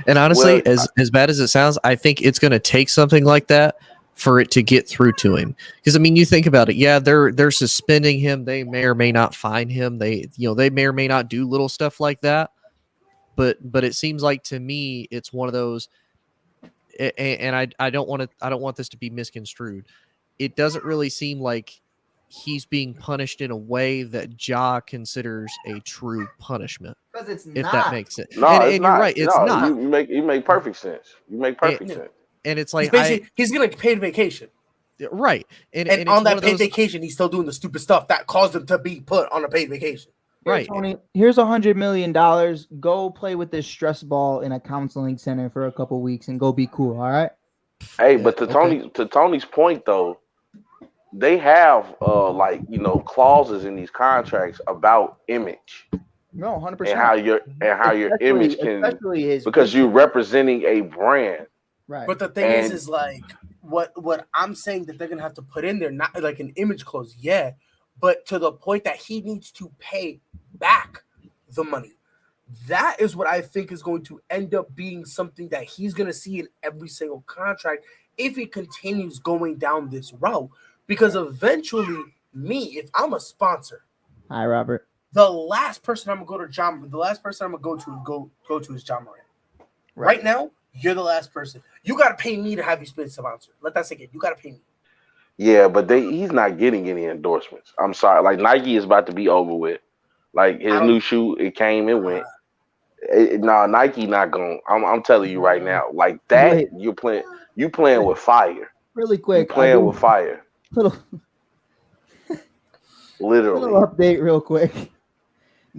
And honestly, Well, as bad as it sounds, I think it's going to take something like that for it to get through to him. Because I mean, you think about it. Yeah, they're suspending him. They may or may not fine him. They may or may not do little stuff like that. But it seems like to me, it's one of those. And I don't want this to be misconstrued. It doesn't really seem like he's being punished in a way that Ja considers a true punishment. Because it's If not. that makes sense. no, it's and not. you're right, it's no, not. You make perfect sense. You make perfect sense. And it's He's like basically he's gonna get paid vacation. right. And And it's on one that of paid those, vacation, he's still doing the stupid stuff that caused him to be put on a paid vacation. Here, right. Tony, here's $100 million. Go play with this stress ball in a counseling center for a couple weeks and go be cool. All right. Hey, Yeah, but to okay. Tony's point though, they have like clauses in these contracts about image No, and 100%. how your image can, Especially his because you're business. representing a brand. Right. But the thing And- is like what I'm saying that they're gonna have to put in there, not like an image clause, yeah, but to the point that he needs to pay back the money. That is what I think is going to end up being something that he's gonna see in every single contract if he continues going down this route. Because eventually, if I'm a sponsor, Hi, Robert. the last person I'm gonna go to is John Moran. Right now, you're the last person. You gotta pay me to have you spin sponsor. Let that sink in. You gotta pay me. Yeah, but he's not getting any endorsements. I'm sorry. Like Nike is about to be over with. Like his new shoe, it came, it went. No, Nike not going. I'm telling you right now. Like that, Wait. you playing with fire. Really You quick. playing with fire. Little Literally. update real quick.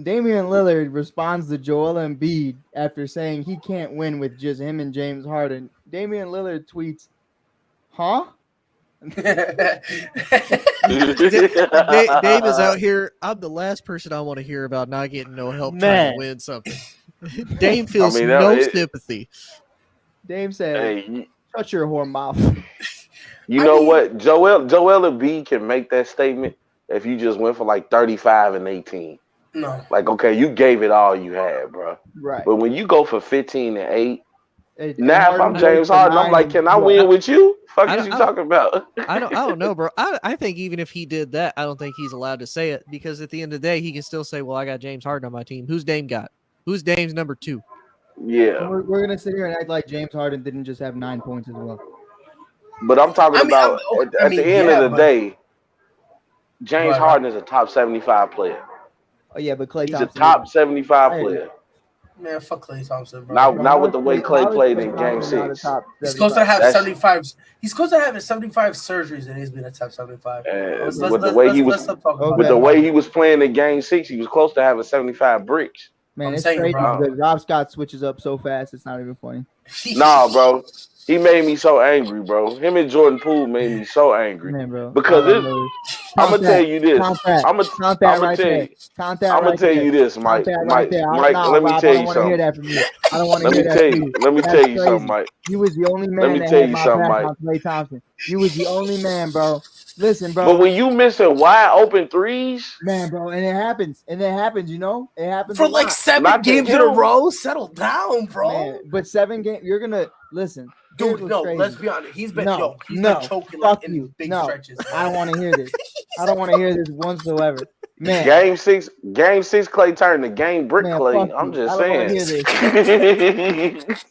Damian Lillard responds to Joel Embiid after saying he can't win with just him and James Harden. Damian Lillard tweets, "Huh?" Dave is out here. I'm the last person I want to hear about not getting no help trying Man. to win something. Dame feels sympathy. Dame said, Hey, "Shut your whore mouth." you know what? Joel Embiid can make that statement if you just went for like 35 and 18. No. Like, okay, you gave it all you had, bro. Right. But when you go for 15 and 8, And now if I'm Harden James goes for Harden, I'm 9 like, and can I 12. win with you? Fuck I is you don't- talking about? I don't know, bro. I think even if he did that, I don't think he's allowed to say it because at the end of the day, he can still say, "Well, I got James Harden on my team." Who's Dame got? Who's Dame's number 2? Yeah. We're gonna sit here and act like James Harden didn't just have 9 points as well. But I'm talking about at the end of the day, James Harden is a top 75 player. Oh yeah, but Klay He's Thompson. a top 75 Hey. player. Man, fuck Klay Thompson, bro. Not with the way Klay played in Game 6. He's supposed to have That's- 75. He's supposed to have 75 surgeries, and he's been a top 75. With the way he was, with the way he was playing in Game 6, he was close to having 75 bricks. Man, I'm it's saying, crazy bro. because Rob Scott switches up so fast. It's not even funny. Nah, bro. He made me so angry, bro. Him and Jordan Poole made me so angry. Man, bro. Because I'm gonna tell you this. I'm Count that right there. Count that I'm right gonna tell there. you this, Mike. Count that Mike, right there. Mike, Nah, let me Rob, tell I you don't want to hear something. that from you. I don't want to Let hear me that tell from you. you. Let me That's tell you crazy. something, Mike. You was the only man me that tell had you my something, back Mike. on Klay Thompson. You was the only man, bro. Listen, bro. But when you missing wide open threes, Man, bro, and it happens, you know, it happens For a like lot. 7 Not to games in a him. row. Settle down, bro. Man, but 7 games, you're gonna listen. Here's Dude, what's no, crazy. let's be honest. He's been No, he's no, been choking fuck like in you. big No, stretches. I don't want to hear this. I don't want to hear this whatsoever. Man, Game six, Clay turned to game brick man, Clay. fuck I'm you. I just don't want to saying. hear this.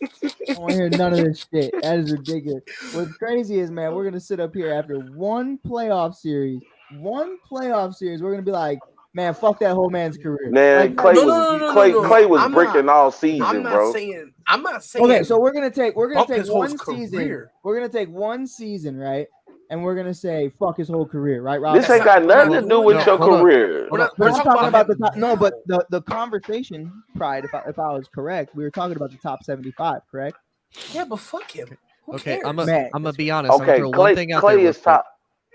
I don't want to hear none of this shit. That is ridiculous. What's crazy is, man, we're gonna sit up here after one playoff series. We're gonna be like, man, fuck that whole man's career. Man, Like, Clay No, was no, no, no, Clay no, no. Clay was I'm bricking not- all season, bro. I'm not saying. okay, so we're gonna take bump his whole one season. career. We're gonna take one season, right? And we're gonna say fuck his whole career, right, Rob? This ain't got nothing to do with No, your hold on. career. We're not. But We're I'm talking talking about the him top, no, but now. the conversation, Pride, if I was correct, we were talking about the top 75, correct? Yeah, but fuck him. Who Okay, cares? I'm Man, gonna be honest. I'm Okay, gonna throw one thing out there. Clay real is quick. top.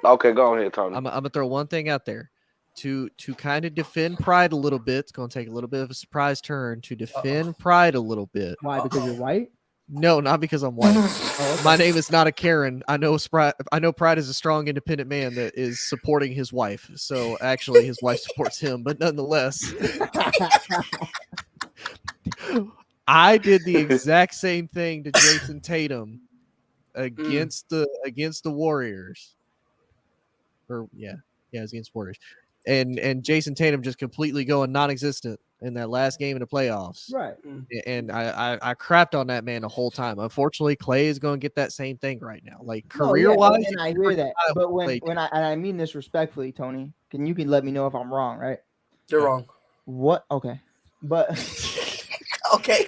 Okay, go ahead, Tony. I'm gonna throw one thing out there to kind of defend Pride a little bit. It's gonna take a little bit of a surprise turn to defend Pride a little bit. Why? Because you're white? No, not because I'm white. Oh, okay. My name is not a Karen. I know Pride is a strong, independent man that is supporting his wife. So actually, his wife supports him, but nonetheless, I did the exact same thing to Jason Tatum against the Warriors. Or it's against Warriors. And Jason Tatum just completely going non-existent in that last game in the playoffs. Right. And I crapped on that man the whole time. Unfortunately, Clay is going to get that same thing right now. Like career-wise, and I hear that. But when I mean this respectfully, Tony, you can let me know if I'm wrong, right? You're wrong. What? Okay. But Okay.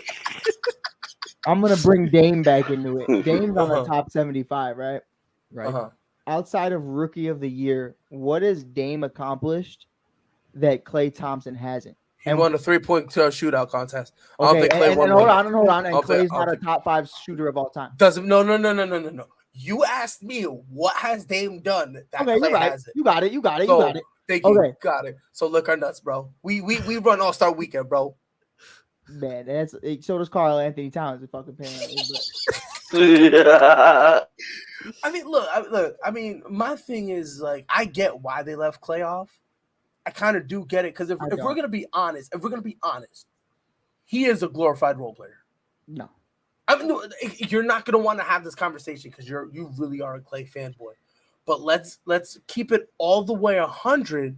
I'm gonna bring Dame back into it. Dame's on the top 75, right? right? Uh-huh. Outside of Rookie of the Year, what has Dame accomplished that Klay Thompson hasn't? He won a 3-point shootout contest. I Okay, don't think Clay and won. hold on. And I'll think- Clay's I'll not a think- top 5 shooter of all time. Doesn't no. You asked me what has Dame done that Okay, Clay you're right. hasn't. You got it. So, thank you. Okay. Got it. So look our nuts, bro. We run All-Star Weekend, bro. Man, so does Karl Anthony Towns. Fucking paying. I mean, look. I mean, my thing is like, I get why they left Clay off. I kind of do get it because if we're gonna be honest, he is a glorified role player. No. I mean, no, you're not gonna want to have this conversation because you really are a Clay fanboy. But let's keep it all the way 100.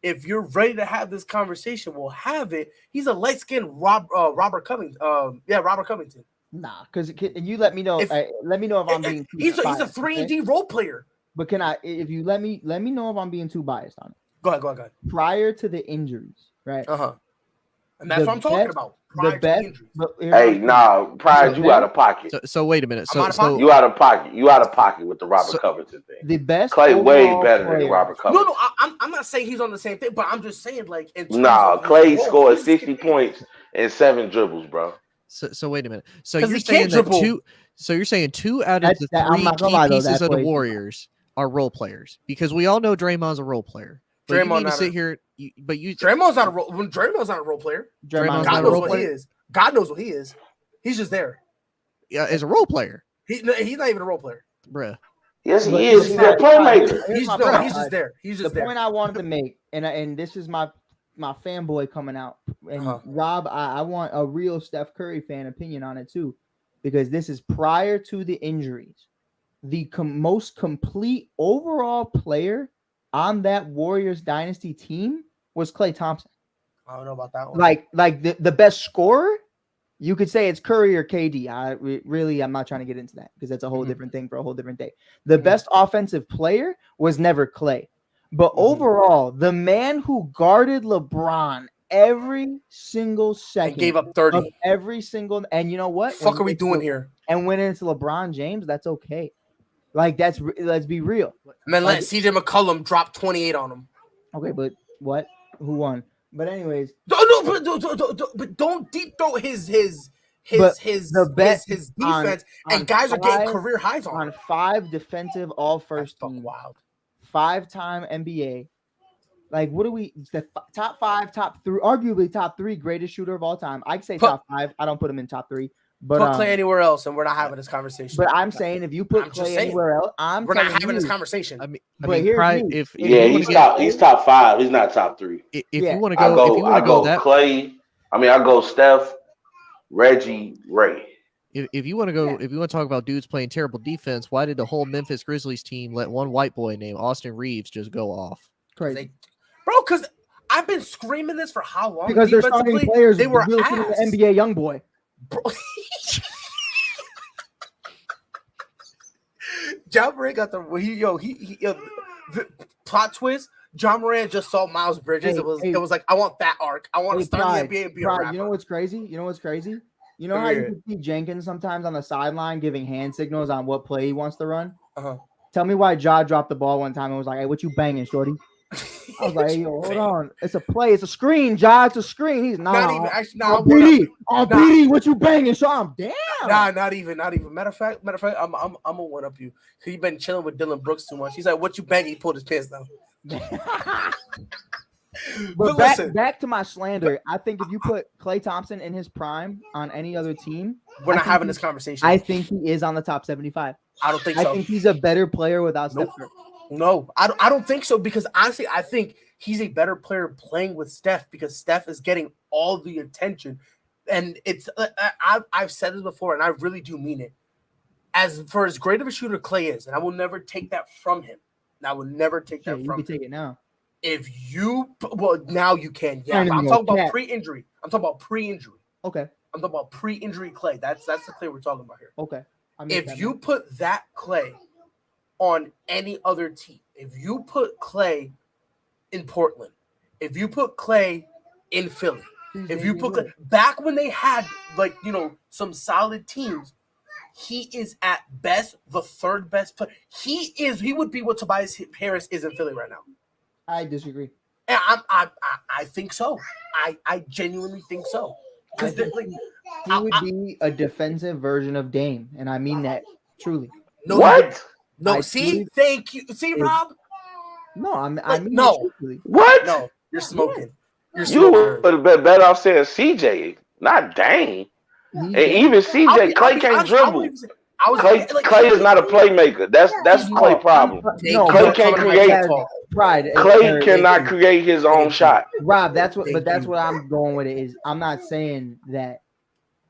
If you're ready to have this conversation, we'll have it. He's a light-skinned Robert Covington. Robert Covington. Nah, because you let me know. Let me know if I'm being too He's a biased, 3-and-D role player. But if you let me know if I'm being too biased on it. Go ahead. Prior to the injuries, right? And that's what I'm talking about. The best. Hey, Pride, you out of pocket. So wait a minute. I'm out of pocket? You out of pocket. You out of pocket with the Robert Covington thing. The best. Clay way better player. than Robert Covington. No, I'm not saying he's on the same thing, but I'm just saying like. Clay scored 60 points and 7 dribbles, bro. So wait a minute. So 'Cause you're he saying can't that dribble. you're saying 2 out of the I'm 3 not gonna key lie, though, pieces that's of the way too Warriors are role players because we all know Draymond's a role player. But you need to sit here. Draymond's not a role. When Draymond's not a role player. Draymond's God not a knows role what player. he is. God knows what he is. He's just there. Yeah, as a role player, He's not even a role player. bruh. Yes, But he is. He's a playmaker. Here's He's my no, point. he's just there. He's just The there. point I wanted to make, and this is my fanboy coming out. And Rob, I want a real Steph Curry fan opinion on it too, because this is prior to the injuries. The most complete overall player on that Warriors dynasty team was Klay Thompson. I don't know about that one. Like the best scorer, you could say it's Curry or KD. I'm not trying to get into that because that's a whole different thing for a whole different day. The best offensive player was never Klay. But overall, the man who guarded LeBron every single second and gave up 30. of every single, and you know what? What the fuck are we doing here? And when it's LeBron James, that's okay. Like let's be real. And then let CJ McCollum drop 28 on him. Okay, but what? Who won? But anyways, but don't deep throat his defense, and guys are getting career highs on 5 defensive all first team. team. Wild. 5-time NBA. Like, what do we? The top 5, top 3, arguably top 3 greatest shooter of all time. I'd say top 5. I don't put him in top 3. But put Klay anywhere else, and we're not having this conversation. But I'm saying if you put Klay anywhere else, we're not having this conversation. I mean, he's top 5. He's not top 3. If you want to go, I go Klay. I go Steph, Reggie, Ray. if you want to go, if you want to talk about dudes playing terrible defense, why did the whole Memphis Grizzlies team let one white boy named Austin Reeves just go off? Crazy. Bro, because I've been screaming this for how long? Because they're starting players. They were the NBA young boy. Bro. John Morant got the the plot twist. John Morant just saw Miles Bridges. It was like, I want that arc. I want to start in the NBA and be a rapper. You know what's crazy? You know how you can see Jenkins sometimes on the sideline giving hand signals on what play he wants to run? Uh-huh. Tell me why Ja dropped the ball one time and was like, "Hey, what you banging, shorty?" I was like, "Hey, yo, hold on. It's a play. It's a screen, Ja. It's a screen." He's not even. Actually, BD, BD, what you banging, Sean? Damn. Nah, not even. Matter of fact, I'm gonna one up you because you've been chilling with Dylan Brooks too much. He's like, "What you banging?" He pulled his pants down. But back to my slander. I think if you put Klay Thompson in his prime on any other team, we're not having this conversation. I think he is on the top 75. I don't think so. I think he's a better player without Steph Curry. No, I don't think so, because honestly, I think he's a better player playing with Steph because Steph is getting all the attention. And it's I've said this before, and I really do mean it. As for as great of a shooter Klay is, and I will never take that from him. And I will never take that from him. You can take it now. Now you can. Yeah, I'm talking about pre-injury. Okay. I'm talking about pre-injury Klay. That's the Klay we're talking about here. Okay. If you put that Klay on any other team, if you put Klay in Portland, if you put Klay in Philly, if you put Klay, back when they had some solid teams, he is at best the third best player. He would be what Tobias Harris is in Philly right now. I disagree. And I think so. I genuinely think so. Because he would be a defensive version of Dame, and I mean that truly. No, what? No, thank you. See, Rob? No, I mean no. What? No, you're smoking. You would have been better off saying CJ, not Dame. And even CJ, Klay can't dribble. Klay is not a playmaker. That's Klay problem. Klay can't create. Klay cannot create his own shot. Rob, that's what I'm going with. It is I'm not saying that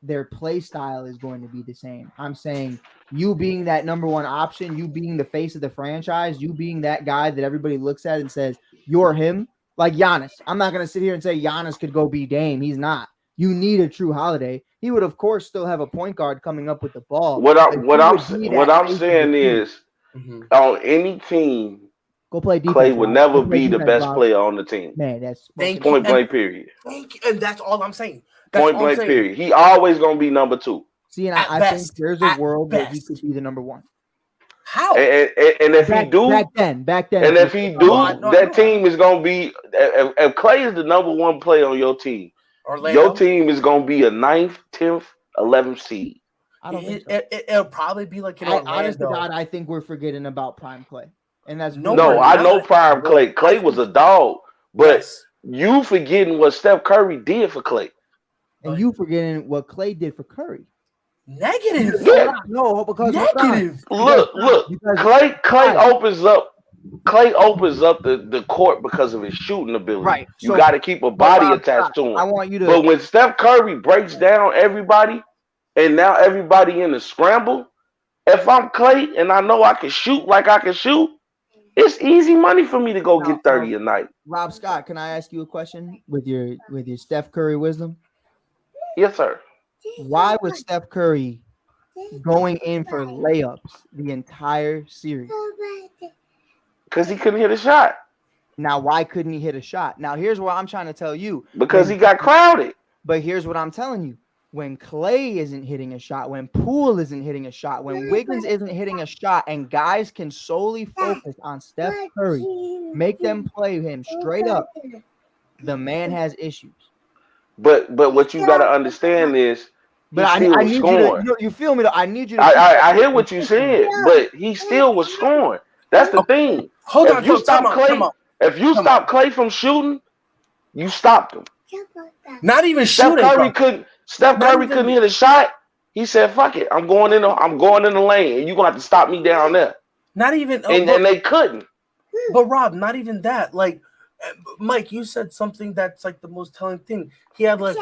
their play style is going to be the same. I'm saying you being that number one option, you being the face of the franchise, you being that guy that everybody looks at and says you're him. Like Giannis, I'm not gonna sit here and say Giannis could go be Dame. He's not. You need a true Holiday. He would, of course, still have a point guard coming up with the ball. What I'm saying is, on any team, go play defense. Klay would never be the best player on the team. Man, that's point blank period. And that's all I'm saying. Point blank period. He always gonna be number two. See, and I think there's a world where he could be the number one. How? And if he do back then, and if he do, that team is gonna be. If Klay is the number one player on your team, your team is gonna be a 9th, 10th, 11th seed. I don't think so. It'll probably be like honest to God, I think we're forgetting about prime Klay, and that's no. I know prime Klay. Klay was a dog, but you forgetting what Steph Curry did for Klay, and you forgetting what Klay did for Curry. Negative. Yeah. No, because negative. Look. Klay opens up. Klay opens up the court because of his shooting ability. Right. You got to keep a body attached to him. I want you to. But when Steph Curry breaks down everybody, and now everybody in the scramble, if I'm Klay and I know I can shoot like I can shoot, it's easy money for me to go get 30 a night. Rob Scott, can I ask you a question with your Steph Curry wisdom? Yes, sir. Why was Steph Curry going in for layups the entire series? Because he couldn't hit a shot. Now, why couldn't he hit a shot? Now, here's what I'm trying to tell you. Because he got crowded. But here's what I'm telling you. When Klay isn't hitting a shot, when Poole isn't hitting a shot, when Wiggins isn't hitting a shot, and guys can solely focus on Steph Curry, make them play him straight up, the man has issues. But what you got to understand is, but I need you to, you feel me though? I need you to. I hear what you said, but he still was scoring. That's the thing. Hold on. If you stop Klay from shooting, you stopped him. Not even shooting. Steph Curry couldn't hit a shot. He said, "Fuck it, I'm going in the lane, and you're gonna have to stop me down there." Not even, and they couldn't. But Rob, not even that. Like Mike, you said something that's like the most telling thing. He had like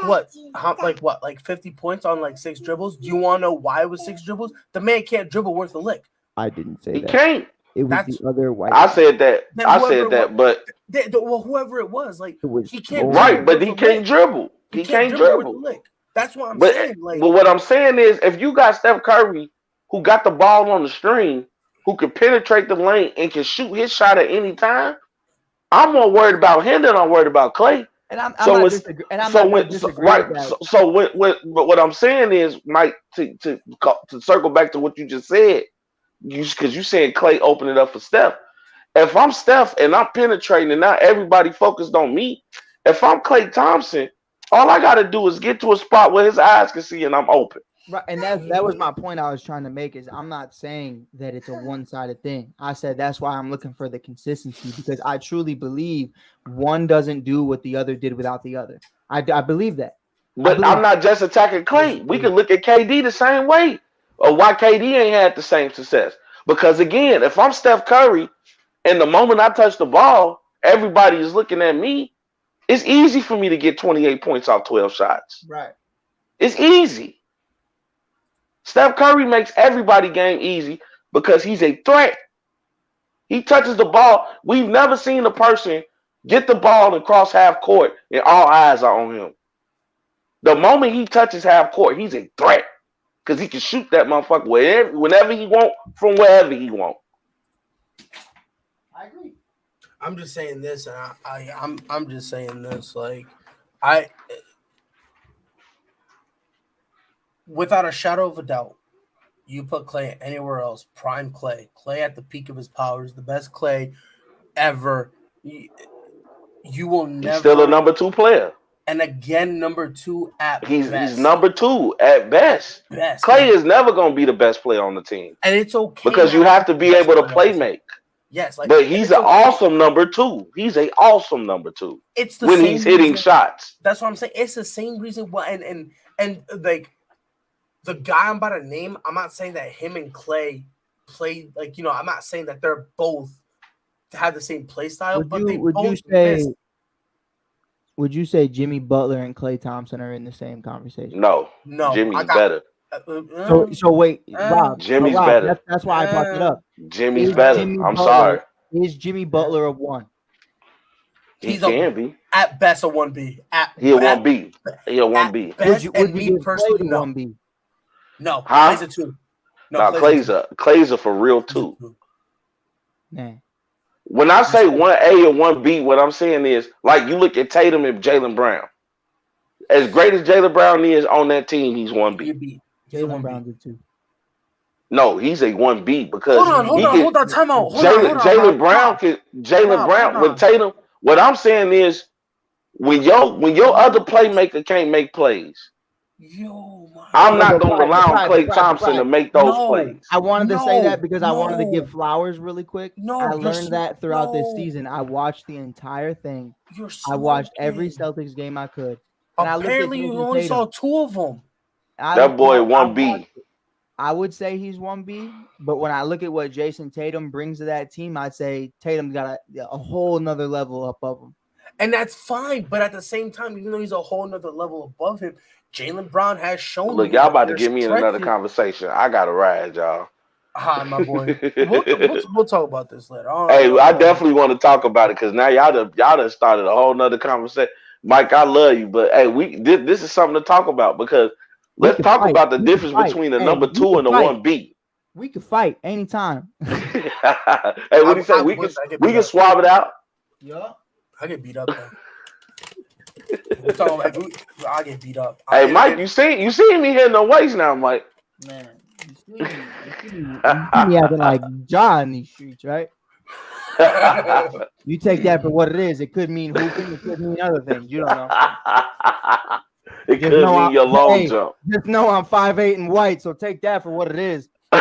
50 points on like 6 dribbles. Do you want to know why it was 6 dribbles? The man can't dribble worth a lick. I didn't say He that. can't. It was That's- the other white. I said that. Then I whoever said that, but Well, whoever it was, like It was he can't Lord. right, but worth he a can't lick. dribble. He can't worth dribble. a lick. That's what I'm But, saying. Like, but what I'm saying is, if you got Steph Curry, who got the ball on the string, who can penetrate the lane and can shoot his shot at any time, I'm more worried about him than I'm worried about Clay. And I'm So not it's- disagree, and I'm So not when gonna disagree right, with that. but what I'm saying is, Mike, to circle back to what you just said, because you saying Clay opened it up for Steph. If I'm Steph and I'm penetrating and now everybody focused on me, if I'm Clay Thompson, all I got to do is get to a spot where his eyes can see and I'm open. Right, and that was my point I was trying to make. Is I'm not saying that it's a one-sided thing. I said that's why I'm looking for the consistency, because I truly believe one doesn't do what the other did without the other. I believe that. But I'm not just attacking Clay. We can look at KD the same way, or why KD ain't had the same success. Because again, if I'm Steph Curry, and the moment I touch the ball, everybody is looking at me, it's easy for me to get 28 points off 12 shots. Right. It's easy. Steph Curry makes everybody game easy because he's a threat. He touches the ball. We've never seen a person get the ball and cross half court and all eyes are on him. The moment he touches half court, he's a threat because he can shoot that motherfucker whenever he want from wherever he want. I agree. I'm just saying this, and I'm just saying this. Like, without a shadow of a doubt, you put Clay anywhere else, prime Clay at the peak of his powers, the best Clay ever. You will never. He's still a number 2 player. And again, number 2 at He's best. He's number 2 at best. Clay is never going to be the best player on the team. And it's okay. Because you have to be able to play make. Yes. Like, but he's an awesome number 2. He's an awesome number 2. It's the when same he's hitting reason, shots. That's what I'm saying. It's the same reason why. And like, the guy I'm about to name, I'm not saying that him and Clay play, like, I'm not saying that they're both have the same play style, would you say Jimmy Butler and Klay Thompson are in the same conversation? No, Jimmy's better. So wait, Rob. Jimmy's better. That's why I brought it up. Jimmy's better. I'm sorry. Is Jimmy Butler a 1? He can be. At best a 1B. He a 1B. He a 1B. Best, would you give personally, Klay no. 1B? No, huh? Clay's a 2. No, Clay's a for real 2. Man. When I say 1A or 1B, what I'm saying is, like, you look at Tatum and Jaylen Brown. As great as Jaylen Brown is on that team, he's 1B. Jaylen Brown's a 2. No, he's a 1B because hold on, time out. Jaylen Brown with Tatum. What I'm saying is, when your other playmaker can't make plays, I'm not going to rely on Klay Thompson to make those plays. I wanted to say that because I wanted to give flowers really quick. I learned that throughout this season. I watched the entire thing. I watched every Celtics game I could. And apparently, you only saw 2 of them. That boy 1B. I would say he's 1B, but when I look at what Jason Tatum brings to that team, I'd say Tatum's got a whole nother level above him. And that's fine, but at the same time, even though he's a whole nother level above him, Jaylen Brown has shown. Look, y'all about to get me in another conversation. I got to ride, y'all. Hi, my boy. We'll talk about this later. I definitely want to talk about it because now y'all done started a whole nother conversation. Mike, I love you, but hey, this is something to talk about because let's talk about the difference between the number 2 and the 1B. We could fight anytime. Hey, what do you say? We can swab it out. Yeah, I get beat up. I get beat up. Hey, Mike, you see me hitting the waist now, Mike. Man, you see me acting like John in these streets, right? You take that for what it is. It could mean hooping. It could mean other things. You don't know. It could mean your long jump. Just know I'm 5'8" and white, so take that for what it is. I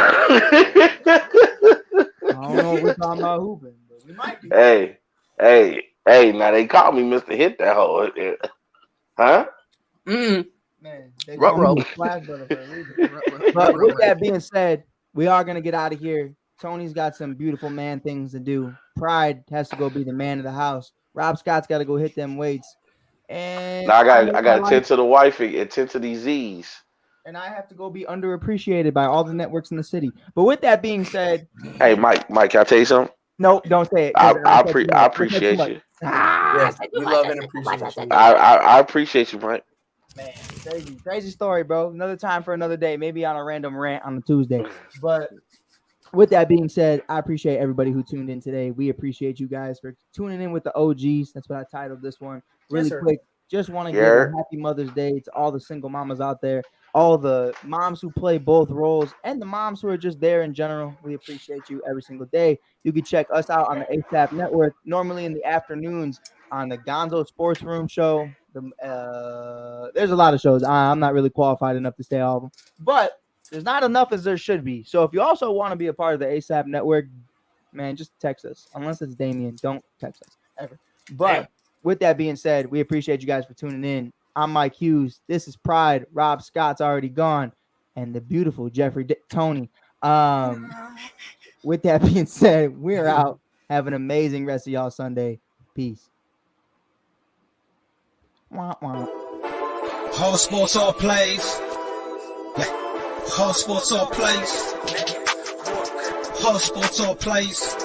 don't know if we're talking about hooping, but we might be. Hey, now they call me Mr. Hit That Hole. Huh? Man, they call me Flash Brother for a reason. But with that being said, we are going to get out of here. Tony's got some beautiful man things to do. Pride has to go be the man of the house. Rob Scott's got to go hit them weights. And Now I live got my to life, tend to the wife and tend to these Z's. and I have to go be underappreciated by all the networks in the city. But with that being said, Hey, Mike, can I tell you something? no, don't say it. 'Cause I said too much. I I said too appreciate much. you. Yes, I said too we much. love I and said too much. I appreciate said you. too much. I appreciate you, Mike. Man, crazy story, bro. Another time for another day. Maybe on a random rant on a Tuesday. But with that being said, I appreciate everybody who tuned in today. We appreciate you guys for tuning in with the OGs. That's what I titled this one. Really sir. quick, just want to give Yeah. a happy Mother's Day to all the single mamas out there, all the moms who play both roles, and the moms who are just there in general. We appreciate you every single day. You can check us out on the ASAP Network, normally in the afternoons on the Gonzo Sports Room show. There's a lot of shows. I'm not really qualified enough to say all of them, but there's not enough as there should be. So if you also want to be a part of the ASAP Network, man, just text us. Unless it's Damien, don't text us ever. But with that being said, we appreciate you guys for tuning in. I'm Mike Hughes. This is Pride. Rob Scott's already gone, and the beautiful Jeffrey Tony. With that being said, we're out. Have an amazing rest of y'all Sunday. Peace. Wah, wah. All sports, all plays. Yeah. All sports, all plays. All sports, all plays.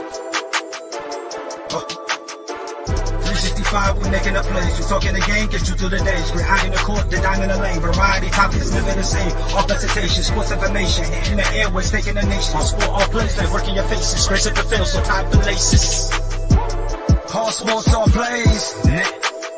365, we making a plays. We talking the game, get you through the days. We're high in the court, the dime in the lane. Variety, topics, living the same. All presentation, sports information. In the airways, taking the nation. All sport, all plays, like working your faces. Grace at the field, so tie the laces. All sports, all plays.